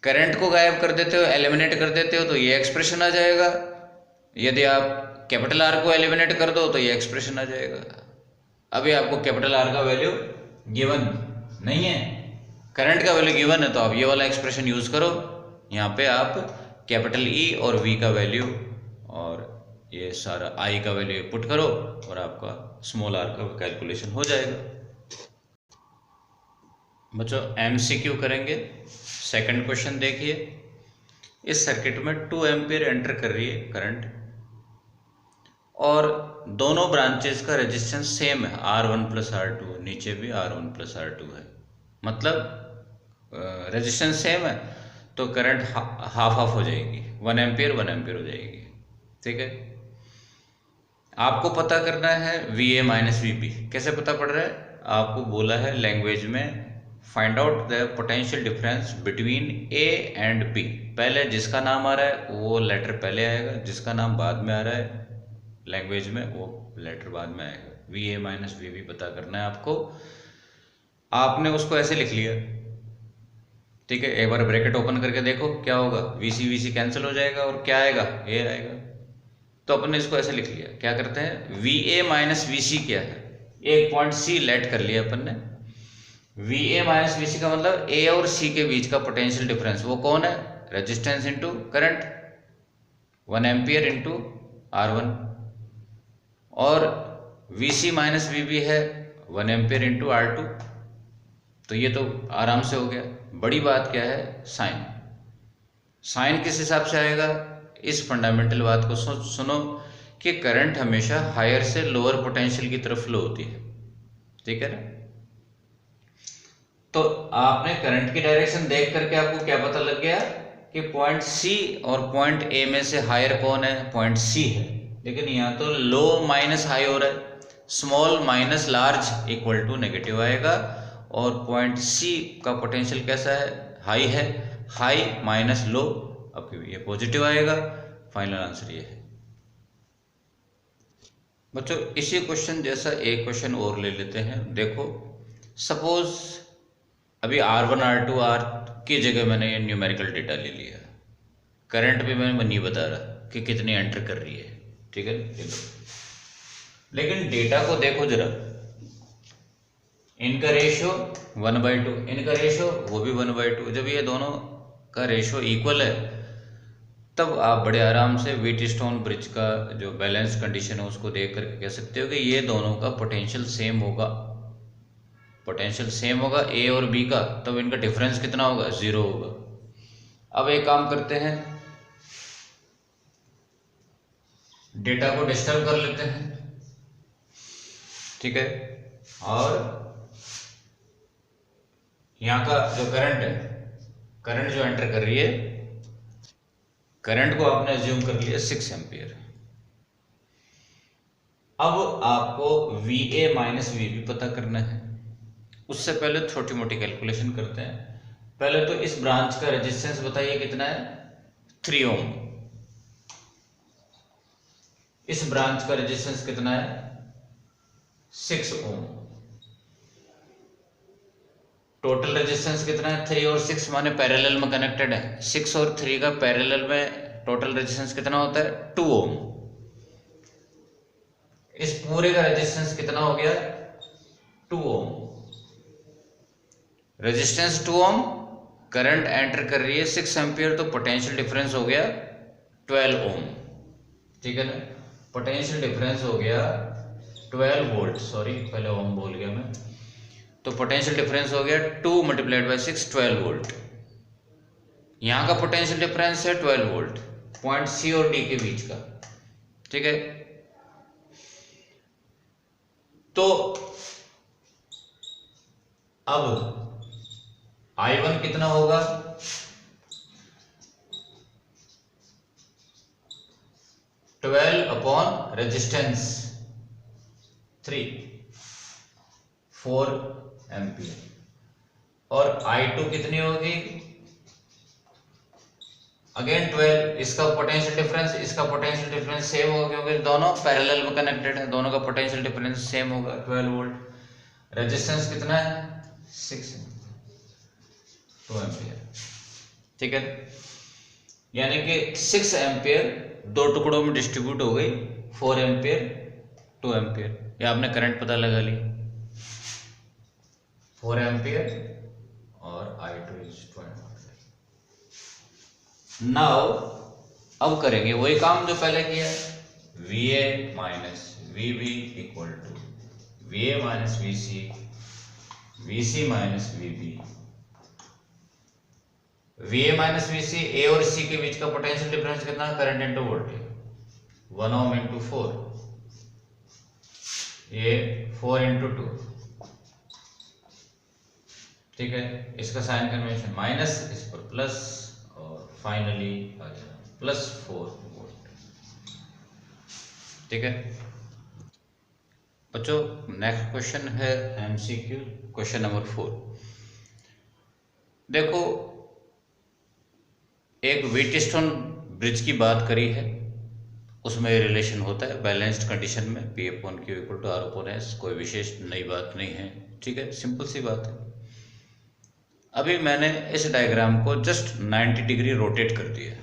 करंट को गायब कर देते हो, एलिमिनेट कर देते हो, तो ये एक्सप्रेशन आ जाएगा। यदि आप कैपिटल R को एलिमिनेट कर दो तो ये एक्सप्रेशन आ जाएगा। अभी आपको कैपिटल R का वैल्यू गिवन नहीं है, करंट का वैल्यू गिवन है, तो आप ये वाला एक्सप्रेशन यूज करो। यहाँ पे आप कैपिटल E और V का वैल्यू और ये सारा I का वैल्यू पुट करो और आपका स्मॉल r का कैलकुलेशन हो जाएगा। बच्चों MCQ करेंगे। सेकंड क्वेश्चन देखिए, इस सर्किट में 2 एम्पियर एंटर कर रही है करंट और दोनों ब्रांचेस का रेजिस्टेंस सेम है, R1 प्लस R2, नीचे भी R1 प्लस R2 है, मतलब रेजिस्टेंस सेम है, तो करंट हाफ हाफ हो जाएगी, 1 एम्पियर 1 एम्पियर हो जाएगी, ठीक है। आपको पता करना है VA माइनस VB। कैसे पता पड़ रहा है, आपको बोला है लैंग्वेज में find out the potential difference between A and B। पहले जिसका नाम आ रहा है वो लेटर पहले आएगा, जिसका नाम बाद में आ रहा है लैंग्वेज में वो लेटर बाद में आएगा। VA माइनस VB पता करना है आपको। आपने उसको ऐसे लिख लिया, ठीक है। एक बार ब्रैकेट ओपन करके देखो क्या होगा, VC कैंसिल हो जाएगा और क्या आएगा, A आएगा। तो अपन ने इसको ऐसे लिख लिया। क्या करते हैं, VA माइनस VC क्या है, एक पॉइंट C लेट कर लिया अपन ने। VA माइनस VC का मतलब A और C के बीच का पोटेंशियल डिफरेंस, वो कौन है, resistance into current, 1 ampere into R1। और VC माइनस VB है 1 एम्पियर इंटू R2। तो ये तो आराम से हो गया। बड़ी बात क्या है, साइन। साइन किस हिसाब से आएगा, इस फंडामेंटल बात को सुनो कि करंट हमेशा हायर से लोअर पोटेंशियल की तरफ फ्लो होती है, ठीक है ना। तो आपने करंट की डायरेक्शन देख करके आपको क्या पता लग गया कि पॉइंट सी और पॉइंट ए में से हायर कौन है, पॉइंट सी है। लेकिन यहाँ तो लो माइनस हाई हो रहा है, small minus large equal to negative आएगा, और पॉइंट सी का पोटेंशियल कैसा है, हाई है, हाई माइनस लो आपके ये पॉजिटिव आएगा। फाइनल आंसर ये है बच्चों। इसी क्वेश्चन जैसा एक क्वेश्चन और ले लेते हैं। देखो सपोज अभी R1 R2 R की जगह मैंने ये न्यूमेरिकल डेटा ले लिया, करंट भी मैं नहीं बता रहा कि कितनी एंटर कर रही है, ठीक है। लेकिन डेटा को देखो जरा, इनका रेशियो 1/2, इनका रेशियो वो भी 1/2। जब ये दोनों का रेशियो इक्वल है तब आप बड़े आराम से व्हीटस्टोन ब्रिज का जो बैलेंस कंडीशन है उसको देख करके कह सकते हो कि ये दोनों का पोटेंशियल सेम होगा, पोटेंशियल सेम होगा ए और बी का, तब इनका डिफरेंस कितना होगा, 0 होगा। अब एक काम करते हैं, डेटा को डिस्टर्ब कर लेते हैं, ठीक है। और यहाँ का जो करंट है, करंट जो एंटर कर रही है, करंट को आपने अज्यूम कर लिया 6 एम्पियर। अब आपको VA माइनस VB पता करना है। उससे पहले छोटी मोटी कैलकुलेशन करते हैं। पहले तो इस ब्रांच का रेजिस्टेंस बताइए कितना है, 3 ओम। इस ब्रांच का रेजिस्टेंस कितना है, 6 ओम। टोटल रेजिस्टेंस कितना है, 3 और 6 माने पैरेलल में कनेक्टेड है। 6 और 3 का पैरेलल में टोटल रेजिस्टेंस कितना होता है, 2 ओम। इस पूरे का रेजिस्टेंस कितना हो गया, 2 ओम। रेजिस्टेंस 2 ओम, करंट एंटर कर रही है 6 एम्पियर, तो पोटेंशियल डिफरेंस हो गया 12 ओम, ठीक है ना। पोटेंशियल डिफरेंस हो गया 12 वोल्ट, सॉरी पहले ओम बोल गया मैं। तो पोटेंशियल डिफरेंस हो गया 2 × 6 12 वोल्ट। यहां का पोटेंशियल डिफरेंस है 12 वोल्ट, पॉइंट सी और डी के बीच का, ठीक है। तो अब I1 कितना होगा, अपॉन रेजिस्टेंस 3, 4 एम्पियर। और I2 कितनी होगी, अगेन 12। इसका पोटेंशियल डिफरेंस, इसका पोटेंशियल डिफरेंस सेम होगा क्योंकि दोनों पैरेलल में कनेक्टेड है, दोनों का पोटेंशियल डिफरेंस सेम होगा 12 वोल्ट। रेजिस्टेंस कितना है, 6 2 एम्पियर, ठीक है। यानी कि 6 एम्पियर 2 टुकड़ों में डिस्ट्रीब्यूट हो गई, 4 एम्पियर 2 एम्पियर। ये आपने करंट पता लगा ली, 4 एम्पियर और I2 इज 20। नाउ अब करेंगे वही काम जो पहले किया, VA minus VB equal to VA minus VC, VC minus VB। VA minus VC, A और C के बीच का पोटेंशियल डिफरेंस कितना, current into voltage, 1 ohm into 4, ये 4 इंटू 2, ठीक है। इसका साइन कन्वेंशन माइनस, इस पर प्लस, और फाइनली आ गया +4 वोल्ट, ठीक है। बच्चों नेक्स्ट क्वेश्चन है MCQ, क्वेश्चन नंबर 4। देखो एक व्हीटस्टोन ब्रिज की बात करी है, उसमें रिलेशन होता है बैलेंस्ड कंडीशन में P/Q = R/S, कोई विशेष नई बात नहीं है, ठीक है, सिंपल सी बात है। अभी मैंने इस डायग्राम को जस्ट 90 डिग्री रोटेट कर दिया,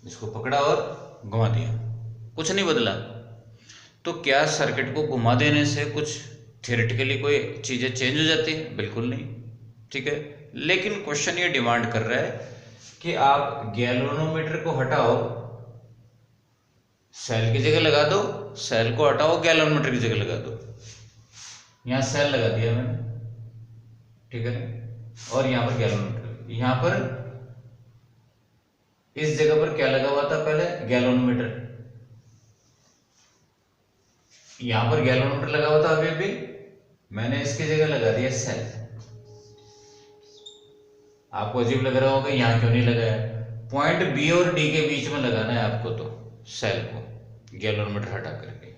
इसको पकड़ा और घुमा दिया, कुछ नहीं बदला। तो क्या सर्किट को घुमा देने से कुछ थियोरेटिकली कोई चीज़ें चेंज हो जाती है, बिल्कुल नहीं, ठीक है। लेकिन क्वेश्चन ये डिमांड कर रहा है कि आप गैल्वेनोमीटर को हटाओ, सेल की जगह लगा दो, सेल को हटाओ गैल्वेनोमीटर की जगह लगा दो। यहाँ सेल लगा दिया मैंने, ठीक है ना, और यहाँ पर गैल्वेनोमीटर। यहाँ पर इस जगह पर क्या लगा हुआ था पहले, गैल्वेनोमीटर, यहां पर गैलोमीटर लगा हुआ था, अभी भी मैंने इसकी जगह लगा दिया सेल। आपको अजीब लग रहा होगा यहाँ क्यों नहीं लगाया, पॉइंट बी और डी के बीच में लगाना है आपको, तो सेल को गैलोमीटर हटा करके।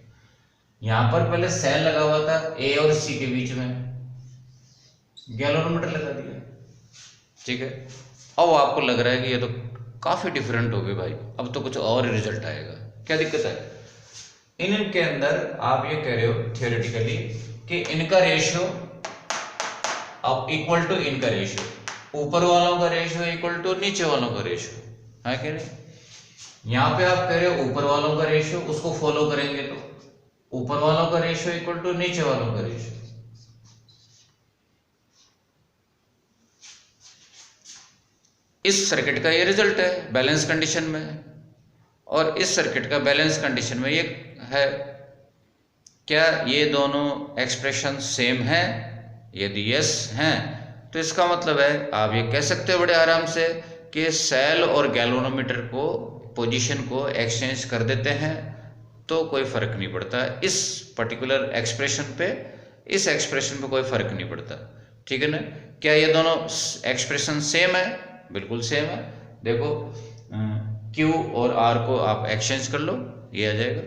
यहां पर पहले सेल लगा हुआ था ए और सी के बीच में, गैलोमीटर लगा दिया, ठीक है। अब आपको लग रहा है कि ये तो काफी डिफरेंट हो गई भाई, अब तो कुछ और रिजल्ट आएगा, क्या दिक्कत है? इनके अंदर आप ये कह रहे हो थियोरेटिकली कि इनका रेशियो अब इक्वल टू इनका रेशियो, ऊपर वालों का रेशियो इक्वल टू नीचे वालों का रेशियो, है कह रहे? यहां पे आप कह रहे हो ऊपर वालों का रेशियो, उसको फॉलो करेंगे तो ऊपर वालों का रेशियो इक्वल टू नीचे वालों का रेशियो। इस सर्किट का ये रिजल्ट है बैलेंस कंडीशन में, और इस सर्किट का बैलेंस कंडीशन में ये है। क्या ये दोनों एक्सप्रेशन सेम है? यदि यस हैं तो इसका मतलब है आप ये कह सकते हो बड़े आराम से कि सेल और गैल्वेनोमीटर को पोजीशन को एक्सचेंज कर देते हैं तो कोई फर्क नहीं पड़ता इस पर्टिकुलर एक्सप्रेशन पे, इस एक्सप्रेशन पे कोई फर्क नहीं पड़ता, ठीक है ना। क्या ये दोनों एक्सप्रेशन सेम है? बिल्कुल सेम है। देखो Q और R को आप एक्सचेंज कर लो, ये आ जाएगा।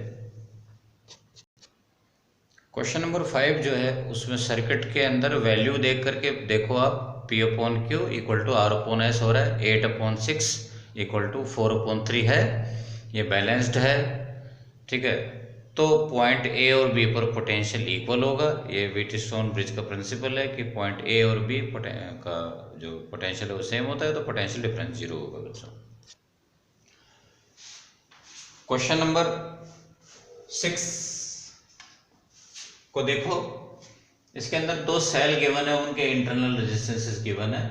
क्वेश्चन नंबर 5 जो है उसमें सर्किट के अंदर वैल्यू देख करके देखो आप, P/Q इक्वल टू R/S हो रहा है, 8/6 इक्वल टू 4/3 है, ये बैलेंस्ड है, ठीक है। तो पॉइंट ए और बी पर पोटेंशियल इक्वल होगा, ये व्हीटस्टोन ब्रिज का प्रिंसिपल है कि पॉइंट ए और बी का जो पोटेंशियल है वो सेम होता है, तो पोटेंशियल डिफरेंस 0 होगा बच्चों। क्वेश्चन नंबर 6 को देखो, इसके अंदर दो सेल गिवन है, उनके इंटरनल रेजिस्टेंसेस गिवन है,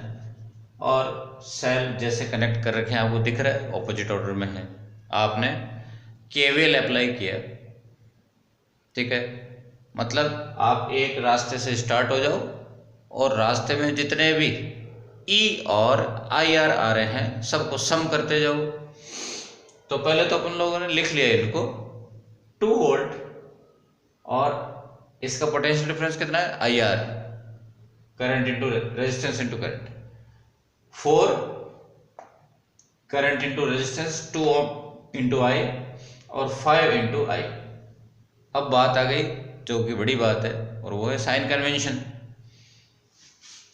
और सेल जैसे कनेक्ट कर रखे हैं आपको दिख रहा है, ऑपोजिट ऑर्डर में है। आपने केवीएल अप्लाई किया, ठीक है, मतलब आप एक रास्ते से स्टार्ट हो जाओ और रास्ते में जितने भी ई और आई आर आ रहे हैं सबको सम करते जाओ। तो पहले तो अपन लोगों ने लिख लिया इनको 2 वोल्ट, और इसका पोटेंशियल डिफरेंस कितना है I R, current into resistance into current, 4 current into resistance, 2 ohm into I, और 5 इंटू आई। अब बात आ गई जो कि बड़ी बात है, और वो है साइन कन्वेंशन।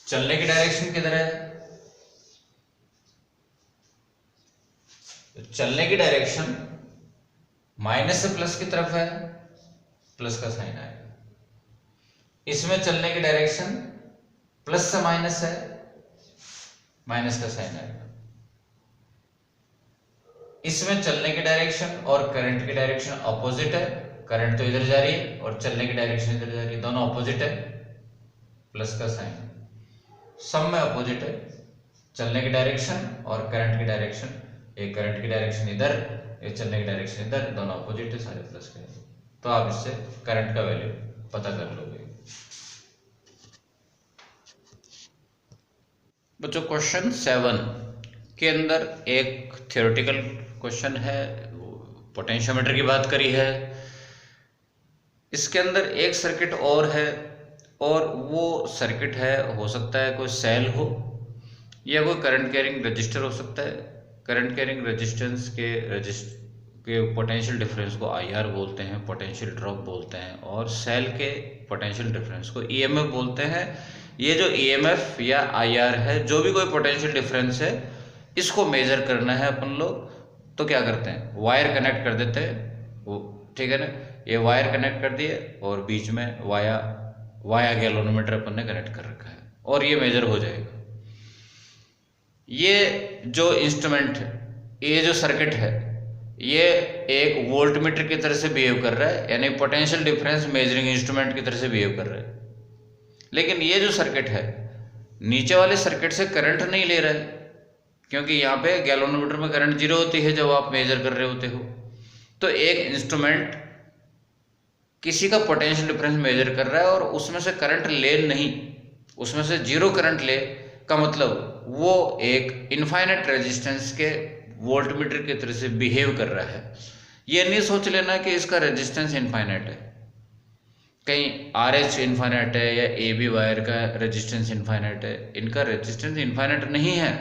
चलने की डायरेक्शन किधर है? तो चलने की डायरेक्शन माइनस से प्लस की तरफ है, प्लस का साइन आएगा। इसमें चलने की डायरेक्शन प्लस से माइनस है, माइनस का साइन आएगा। इसमें चलने की डायरेक्शन और करंट की डायरेक्शन अपोजिट है, करंट तो इधर जा रही है और चलने की डायरेक्शन इधर जा रही है, दोनों अपोजिट है, प्लस का साइन। सम में अपोजिट है, चलने की डायरेक्शन और करंट की डायरेक्शन, एक करंट की डायरेक्शन इधर, एक चलने की डायरेक्शन इधर, दोनों अपोजिट है, सारे प्लस के। तो आप इससे करंट का वैल्यू पता कर लोगे। बच्चों क्वेश्चन 7 के अंदर एक थ्योरेटिकल क्वेश्चन है, पोटेंशियोमीटर की बात करी है। इसके अंदर एक सर्किट और है, और वो सर्किट है, हो सकता है कोई सेल हो या कोई करंट कैरिंग रजिस्टर हो सकता है। करंट कैरिंग रेजिस्टेंस के पोटेंशियल डिफरेंस को IR बोलते हैं, पोटेंशियल ड्रॉप बोलते हैं, और सेल के पोटेंशियल डिफरेंस को EMF बोलते हैं। ये जो EMF या IR है, जो भी कोई पोटेंशियल डिफरेंस है, इसको मेजर करना है अपन लोग, तो क्या करते हैं, वायर कनेक्ट कर देते हैं, वो ठीक है ना। ये वायर कनेक्ट कर दिए और बीच में वाया गैल्वेनोमीटर अपन ने कनेक्ट कर रखा है, और ये मेजर हो जाएगा। ये जो इंस्ट्रूमेंट है, ये जो सर्किट है, ये एक वोल्टमीटर की तरह से बिहेव कर रहा है, यानी पोटेंशियल डिफरेंस मेजरिंग इंस्ट्रूमेंट की तरह से बिहेव कर रहा है। लेकिन ये जो सर्किट है, नीचे वाले सर्किट से करंट नहीं ले रहा है, क्योंकि यहाँ पे गैल्वेनोमीटर में करंट 0 होती है जब आप मेजर कर रहे होते हो। तो एक इंस्ट्रूमेंट किसी का पोटेंशियल डिफरेंस मेजर कर रहा है और उसमें से करंट ले नहीं, उसमें से 0 करंट ले, का मतलब वो एक इनफाइनाइट रेजिस्टेंस के वोल्टमीटर की तरह से बिहेव कर रहा है। ये नहीं सोच लेना कि इसका रेजिस्टेंस इनफाइनाइट है, कहीं RH इन्फाइनाइट है या AB वायर का रेजिस्टेंस इन्फाइनाइट है, इनका रेजिस्टेंस इन्फाइनाइट नहीं है,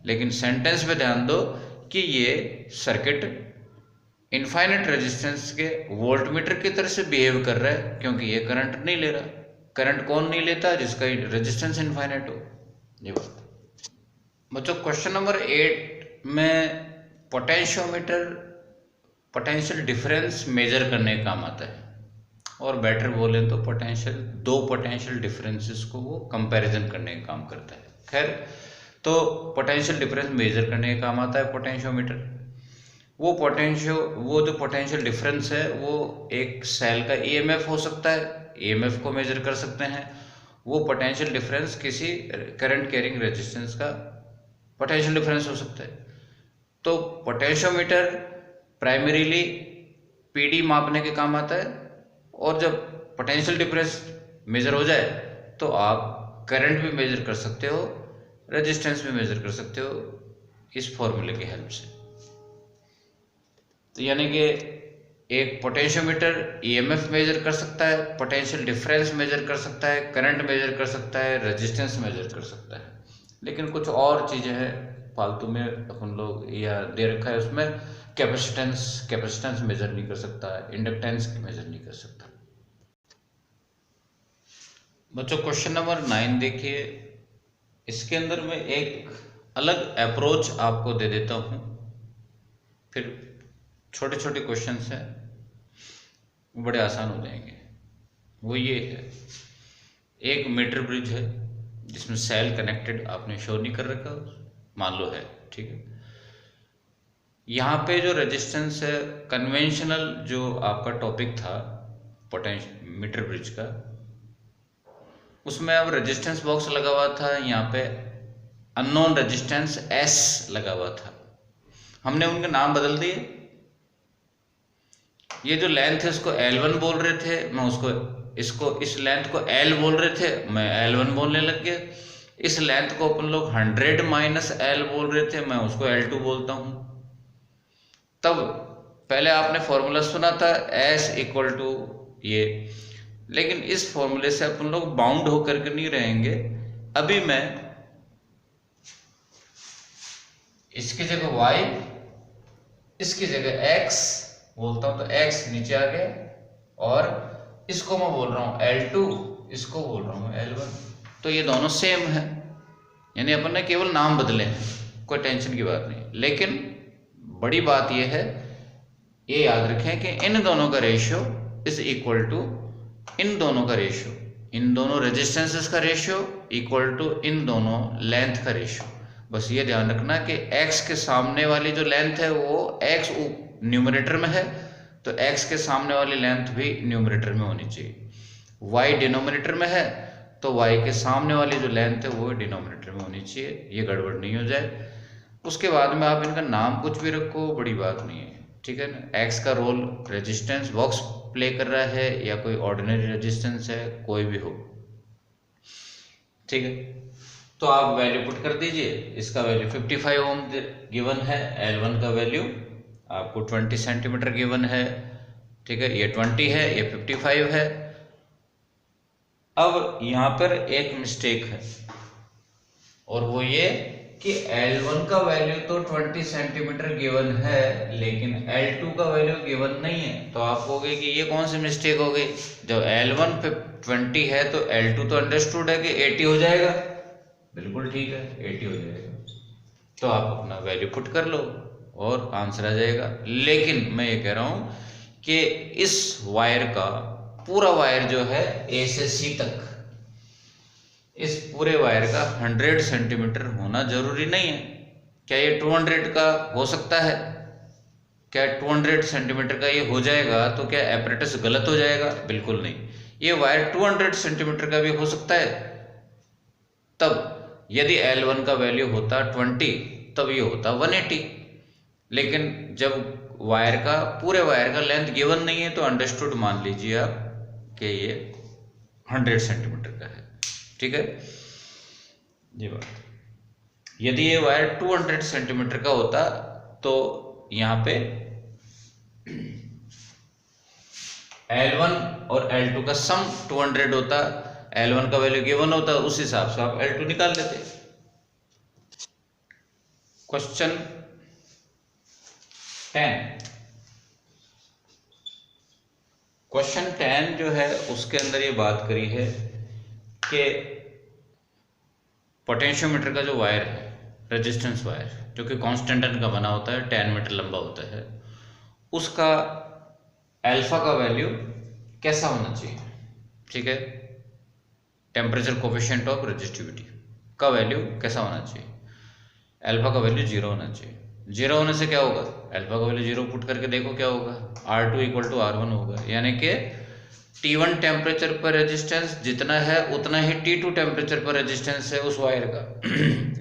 लेकिन सेंटेंस पे ध्यान दो कि ये सर्किट इन्फाइनाइट रेजिस्टेंस के वोल्टमीटर की तरह से बिहेव कर रहा है, क्योंकि ये करंट नहीं ले रहा। करंट कौन नहीं लेता? जिसका रेजिस्टेंस इन्फाइनाइट हो। ये बात बच्चों, क्वेश्चन नंबर 8 में पोटेंशियोमीटर पोटेंशियल डिफरेंस मेजर करने का काम आता है, और बेटर बोलें तो दो पोटेंशियल डिफरेंसेस को वो कंपैरिजन करने का काम करता है। खैर, तो पोटेंशियल डिफरेंस मेजर करने का काम आता है पोटेंशियोमीटर। वो जो पोटेंशियल डिफरेंस है वो एक सेल का EMF हो सकता है, EMF को मेजर कर सकते हैं। वो पोटेंशियल डिफरेंस किसी करंट कैरिंग रेजिस्टेंस का पोटेंशियल डिफरेंस हो सकता है। तो पोटेंशियोमीटर प्राइमरीली PD मापने के काम आता है, और जब पोटेंशियल डिफरेंस मेजर हो जाए तो आप करंट भी मेजर कर सकते हो, रेजिस्टेंस भी मेजर कर सकते हो इस फॉर्मूले की हेल्प से। तो यानी कि एक पोटेंशियोमीटर EMF मेजर कर सकता है, पोटेंशियल डिफरेंस मेजर कर सकता है, करंट मेजर कर सकता है, रेजिस्टेंस मेजर कर सकता है। लेकिन कुछ और चीज़ें हैं फालतू में अपन लोग या दे रखा है उसमें, कैपेसिटेंस मेजर नहीं कर सकता, इंडक्टेंस मेजर नहीं कर सकता। बच्चों, क्वेश्चन नंबर 9 देखिए। इसके अंदर मैं एक अलग अप्रोच आपको दे देता हूँ, फिर छोटे छोटे क्वेश्चंस हैं, बड़े आसान हो जाएंगे। वो ये है, एक मीटर ब्रिज है जिसमें सेल कनेक्टेड, आपने शो नहीं कर रखा, मान लो है, ठीक है। यहाँ पे जो रेजिस्टेंस है, कन्वेंशनल जो आपका टॉपिक था पोटेंशियल मीटर ब्रिज का, उसमें अब रेजिस्टेंस बॉक्स लगा हुआ था, यहाँ पे अननोन रेजिस्टेंस S लगा हुआ था। हमने उनके नाम बदल दिए। ये जो लेंथ है इसको L1 बोल रहे थे, मैं इस लेंथ को L बोल रहे थे, मैं L1 बोलने लग गया। इस लेंथ को अपन लोग 100 माइनस L बोल रहे थे, मैं उसको L2 बोलता हूँ। तब पहले आपने फॉर्मूला सुना था S इक्वल टू ये, लेकिन इस फॉर्मूले से अपन लोग बाउंड होकर के नहीं रहेंगे। अभी मैं इसकी जगह Y, इसकी जगह X बोलता हूं, तो X नीचे आ गया, और इसको मैं बोल रहा हूं L2, इसको बोल रहा हूं L1। तो ये दोनों सेम है, यानी अपन ने केवल नाम बदले हैं, कोई टेंशन की बात नहीं। लेकिन बड़ी बात यह है, ये याद रखें कि इन दोनों का रेशियो इज इक्वल टू इन दोनों का रेशियो, इन दोनों रेजिस्टेंसेस का रेशियो इक्वल टू इन दोनों लेंथ का रेशियो। बस ये ध्यान रखना कि X के सामने वाली जो लेंथ है वो X न्यूमरेटर में है, तो X के सामने वाली लेंथ भी न्यूमरेटर में होनी चाहिए। Y डिनोमिनेटर में है, तो Y के सामने वाली जो लेंथ है वो डिनोमिनेटर में होनी चाहिए, ये गड़बड़ नहीं हो जाए। उसके बाद में आप इनका नाम कुछ भी रखो, बड़ी बात नहीं है, ठीक है ना। X का रोल रेजिस्टेंस बॉक्स प्ले कर रहा है या कोई ऑर्डिनरी रेजिस्टेंस है, कोई भी हो, ठीक है। तो आप वैल्यू पुट कर दीजिए। इसका वैल्यू 55 ओम गिवन है, L1 का वैल्यू आपको 20 सेंटीमीटर गिवन है, ठीक है। ये 20 है, ये 55 है। अब यहाँ पर एक मिस्टेक है, और वो ये कि L1 का वैल्यू तो 20 सेंटीमीटर गिवन है, लेकिन L2 का वैल्यू गिवन नहीं है। तो आप कहोगे कि ये कौन सी मिस्टेक हो गई, जब L1 पे 20 है तो L2 तो अंडरस्टूड है कि 80 हो जाएगा। बिल्कुल ठीक है, 80 हो जाएगा। तो आप अपना वैल्यू पुट कर लो और आंसर आ जाएगा। लेकिन मैं ये कह रहा हूं कि इस वायर का पूरा वायर जो है A से C तक, इस पूरे वायर का 100 सेंटीमीटर होना जरूरी नहीं है। क्या ये 200 का हो सकता है? क्या 200 सेंटीमीटर का ये हो जाएगा तो क्या एपरेटस गलत हो जाएगा? बिल्कुल नहीं। ये वायर 200 सेंटीमीटर का भी हो सकता है। तब यदि L1 का वैल्यू होता 20, तब ये होता 180। लेकिन जब वायर का पूरे वायर का लेंथ गिवन नहीं है, तो अंडरस्टूड मान लीजिए आप कि ये 100 सेंटीमीटर का है, ठीक है। ये बात, यदि ये वायर 200 सेंटीमीटर का होता तो यहाँ पे L1 और L2 का सम 200 होता, L1 का वैल्यू गिवन होता, उस हिसाब से आप L2 निकाल लेते। क्वेश्चन 10, क्वेश्चन 10 जो है उसके अंदर ये बात करी है कि पोटेंशियोमीटर का जो वायर है, रेजिस्टेंस वायर, जो कि कांस्टेंटन का बना होता है, 10 मीटर लंबा होता है, उसका अल्फा का वैल्यू कैसा होना चाहिए। ठीक है, टेम्परेचर कोफिशिएंट ऑफ रेजिस्टिविटी का वैल्यू कैसा होना चाहिए। अल्फा का वैल्यू 0 होना चाहिए। 0 होने से क्या होगा, अल्फा का वैल्यू 0 पुट करके देखो क्या होगा, R2 = R1 होगा, यानी कि T1 टेम्परेचर पर रेजिस्टेंस जितना है उतना ही T2 टेम्परेचर पर रेजिस्टेंस है उस वायर का।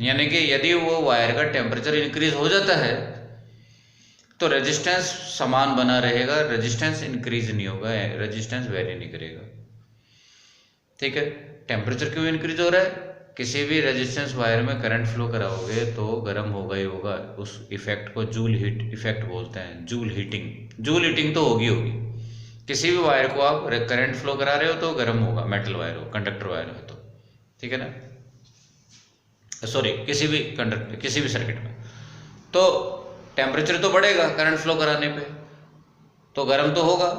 यानी कि यदि वो वायर का टेम्परेचर इंक्रीज हो जाता है तो रेजिस्टेंस समान बना रहेगा, रेजिस्टेंस इंक्रीज नहीं होगा, रेजिस्टेंस वेरी नहीं करेगा। ठीक है, टेम्परेचर क्यों इंक्रीज हो रहा है, किसी भी रेजिस्टेंस वायर में करंट फ्लो कराओगे तो गर्म होगा ही होगा। उस इफेक्ट को जूल हीट इफेक्ट बोलते हैं, जूल हीटिंग तो होगी होगी। किसी भी वायर को आप करंट फ्लो करा रहे हो तो गर्म होगा, मेटल वायर हो, कंडक्टर वायर हो तो, ठीक है ना, सॉरी किसी भी सर्किट में, तो टेम्परेचर तो बढ़ेगा करंट फ्लो कराने पे, तो गर्म तो होगा।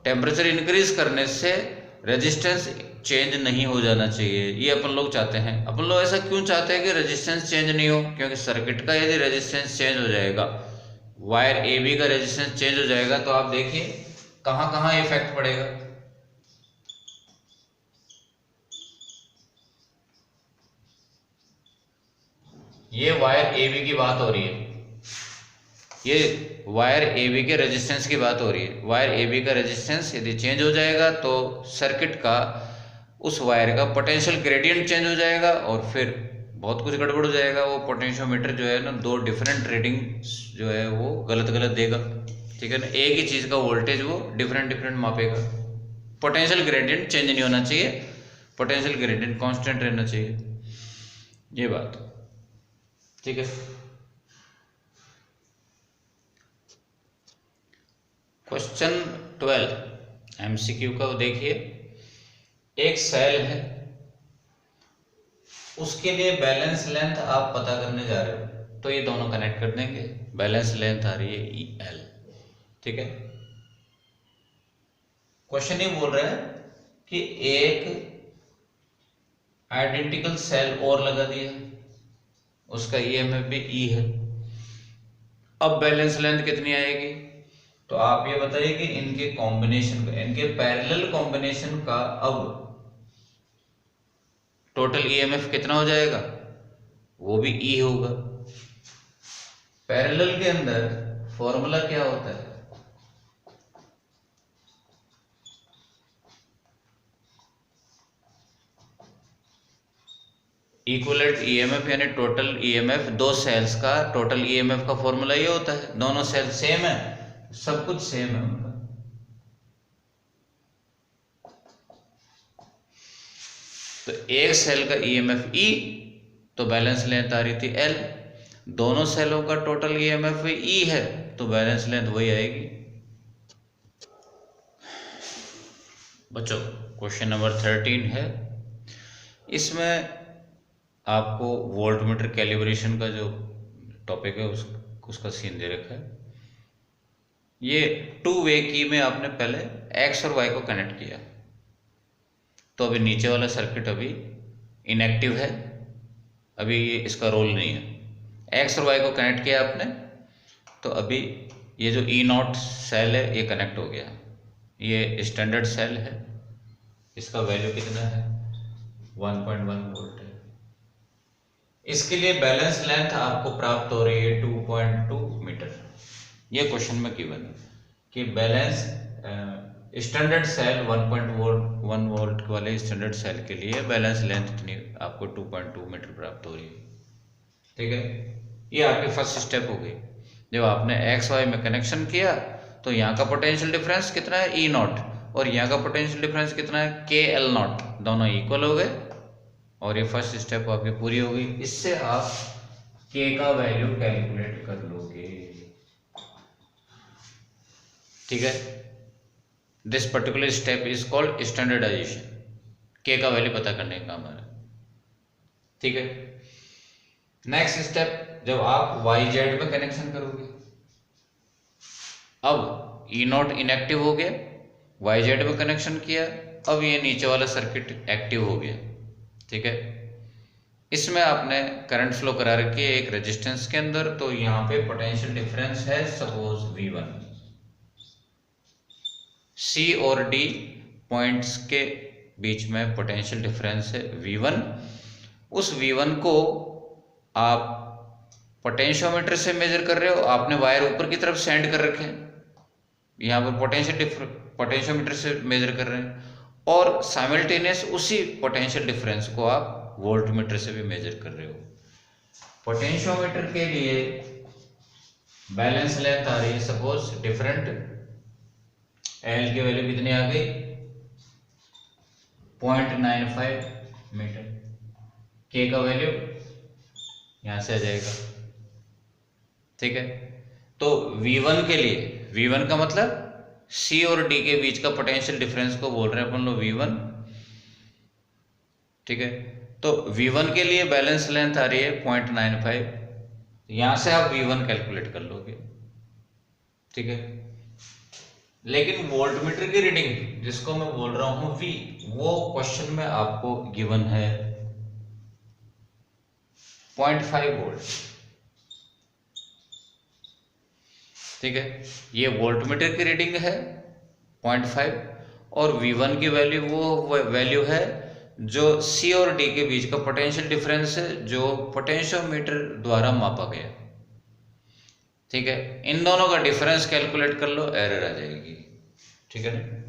टेम्परेचर इंक्रीज करने से रेजिस्टेंस चेंज नहीं हो जाना चाहिए, ये अपन लोग चाहते हैं। अपन लोग ऐसा क्यों चाहते हैं कि रेजिस्टेंस चेंज नहीं हो, क्योंकि सर्किट का यदि रेजिस्टेंस चेंज हो जाएगा, वायर ए बी का रेजिस्टेंस चेंज हो जाएगा, तो आप देखिए कहां कहां इफेक्ट पड़ेगा। ये वायर ए बी की बात हो रही है, ये वायर ए बी के रेजिस्टेंस की बात हो रही है। वायर ए बी का रेजिस्टेंस यदि चेंज हो जाएगा तो सर्किट का, उस वायर का पोटेंशियल ग्रेडियंट चेंज हो जाएगा और फिर बहुत कुछ गड़बड़ हो जाएगा। वो पोटेंशियोमीटर जो है ना, 2 डिफरेंट रीडिंग जो है वो गलत देगा। ठीक है ना, एक ही चीज़ का वोल्टेज वो डिफरेंट मापेगा। पोटेंशियल ग्रेडियंट चेंज नहीं होना चाहिए, पोटेंशियल ग्रेडियंट कांस्टेंट रहना चाहिए, ये बात। ठीक है, क्वेश्चन 12 MCQ का देखिए, एक सेल है, उसके लिए बैलेंस लेंथ आप पता करने जा रहे हो, तो ये दोनों कनेक्ट कर देंगे। बैलेंस लेंथ आ रही है EL। ठीक है, क्वेश्चन ये बोल रहा है कि एक आइडेंटिकल सेल और लगा दिया, उसका EMF भी E है। अब बैलेंस लेंथ कितनी आएगी, तो आप ये बताइए कि इनके कॉम्बिनेशन का, इनके पैरेलल कॉम्बिनेशन का अब टोटल EMF कितना हो जाएगा, वो भी E होगा। पैरेलल के अंदर फॉर्मूला क्या होता है, इक्विवेलेंट EMF यानी टोटल EMF, 2 सेल्स का टोटल EMF का फॉर्मूला ये होता है। दोनों सेल सेम है, सब कुछ सेम है उनका। तो एक सेल का EMF E, तो बैलेंस लेंथ आ रही थी L। दोनों सेलों का टोटल EMF E है, तो बैलेंस लेंथ वही आएगी। बच्चों क्वेश्चन नंबर 13 है, इसमें आपको वोल्टमीटर कैलिब्रेशन का जो टॉपिक है उसका सीन दे रखा है। ये 2 वे की में आपने पहले X और Y को कनेक्ट किया, तो अभी नीचे वाला सर्किट अभी इनएक्टिव है, अभी ये इसका रोल नहीं है। X और Y को कनेक्ट किया आपने, तो अभी ये जो E0 सेल है ये कनेक्ट हो गया। ये स्टैंडर्ड सेल है, इसका वैल्यू कितना है, 1.1 वोल्ट है। इसके लिए बैलेंस लेंथ आपको प्राप्त हो रही है 2.2 मीटर। ये क्वेश्चन में गिवन है कि बैलेंस स्टैंडर्ड सेल 1.1 वोल्ट वाले स्टैंडर्ड सेल के लिए बैलेंस लेंथ इतनी आपको 2.2 मीटर प्राप्त हो रही है। ठीक है, ये आपकी फर्स्ट स्टेप हो गई। जब आपने XY में कनेक्शन किया तो यहाँ का पोटेंशियल डिफरेंस कितना है, E0, और यहाँ का पोटेंशियल डिफरेंस कितना है, KL0, दोनों इक्वल हो गए और ये फर्स्ट स्टेप आपकी पूरी हो गई। इससे आप K का वैल्यू कैलकुलेट कर लोगे। ठीक है, this particular step is called standardisation. के का वैल्यू पता करने का काम है, ठीक है। नेक्स्ट स्टेप, जब आप वाई जेड में कनेक्शन करोगे, अब ई नॉट इनएक्टिव हो गया, वाई जेड में कनेक्शन किया, अब ये नीचे वाला सर्किट एक्टिव हो गया, ठीक है। इसमें आपने करंट फ्लो करा रखी है एक रेजिस्टेंस के अंदर, तो यहाँ पे पोटेंशियल डिफरेंस है सपोज V1। C और D पॉइंट्स के बीच में पोटेंशियल डिफरेंस है V1। उस V1 को आप पोटेंशियोमीटर से मेजर कर रहे हो, आपने वायर ऊपर की तरफ सेंड कर रखे हैं, यहाँ पर पोटेंशियोमीटर से मेजर कर रहे हैं, और साइमल्टेनियस उसी पोटेंशियल डिफरेंस को आप वोल्टमीटर से भी मेजर कर रहे हो। पोटेंशियोमीटर के लिए बैलेंस लेंथ आ रही है सपोज डिफरेंट, एल की वैल्यू कितनी आ गई 0.95 मीटर, के का वैल्यू यहां से आ जाएगा, ठीक है। तो V1 के लिए, V1 का मतलब C और D के बीच का पोटेंशियल डिफरेंस को बोल रहे हैं अपन लोग V1, ठीक है। तो V1 के लिए बैलेंस लेंथ आ रही है 0.95, यहां से आप V1 कैलकुलेट कर लोगे, ठीक है। लेकिन वोल्टमीटर की रीडिंग जिसको मैं बोल रहा हूं V, वो क्वेश्चन में आपको गिवन है 0.5 वोल्ट, ठीक है। ये वोल्टमीटर की रीडिंग है 0.5, और V1 की वैल्यू वो वैल्यू है जो C और D के बीच का पोटेंशियल डिफरेंस है, जो पोटेंशियोमीटर द्वारा मापा गया, ठीक है। इन दोनों का डिफरेंस कैलकुलेट कर लो, एरर आ जाएगी, ठीक है ना।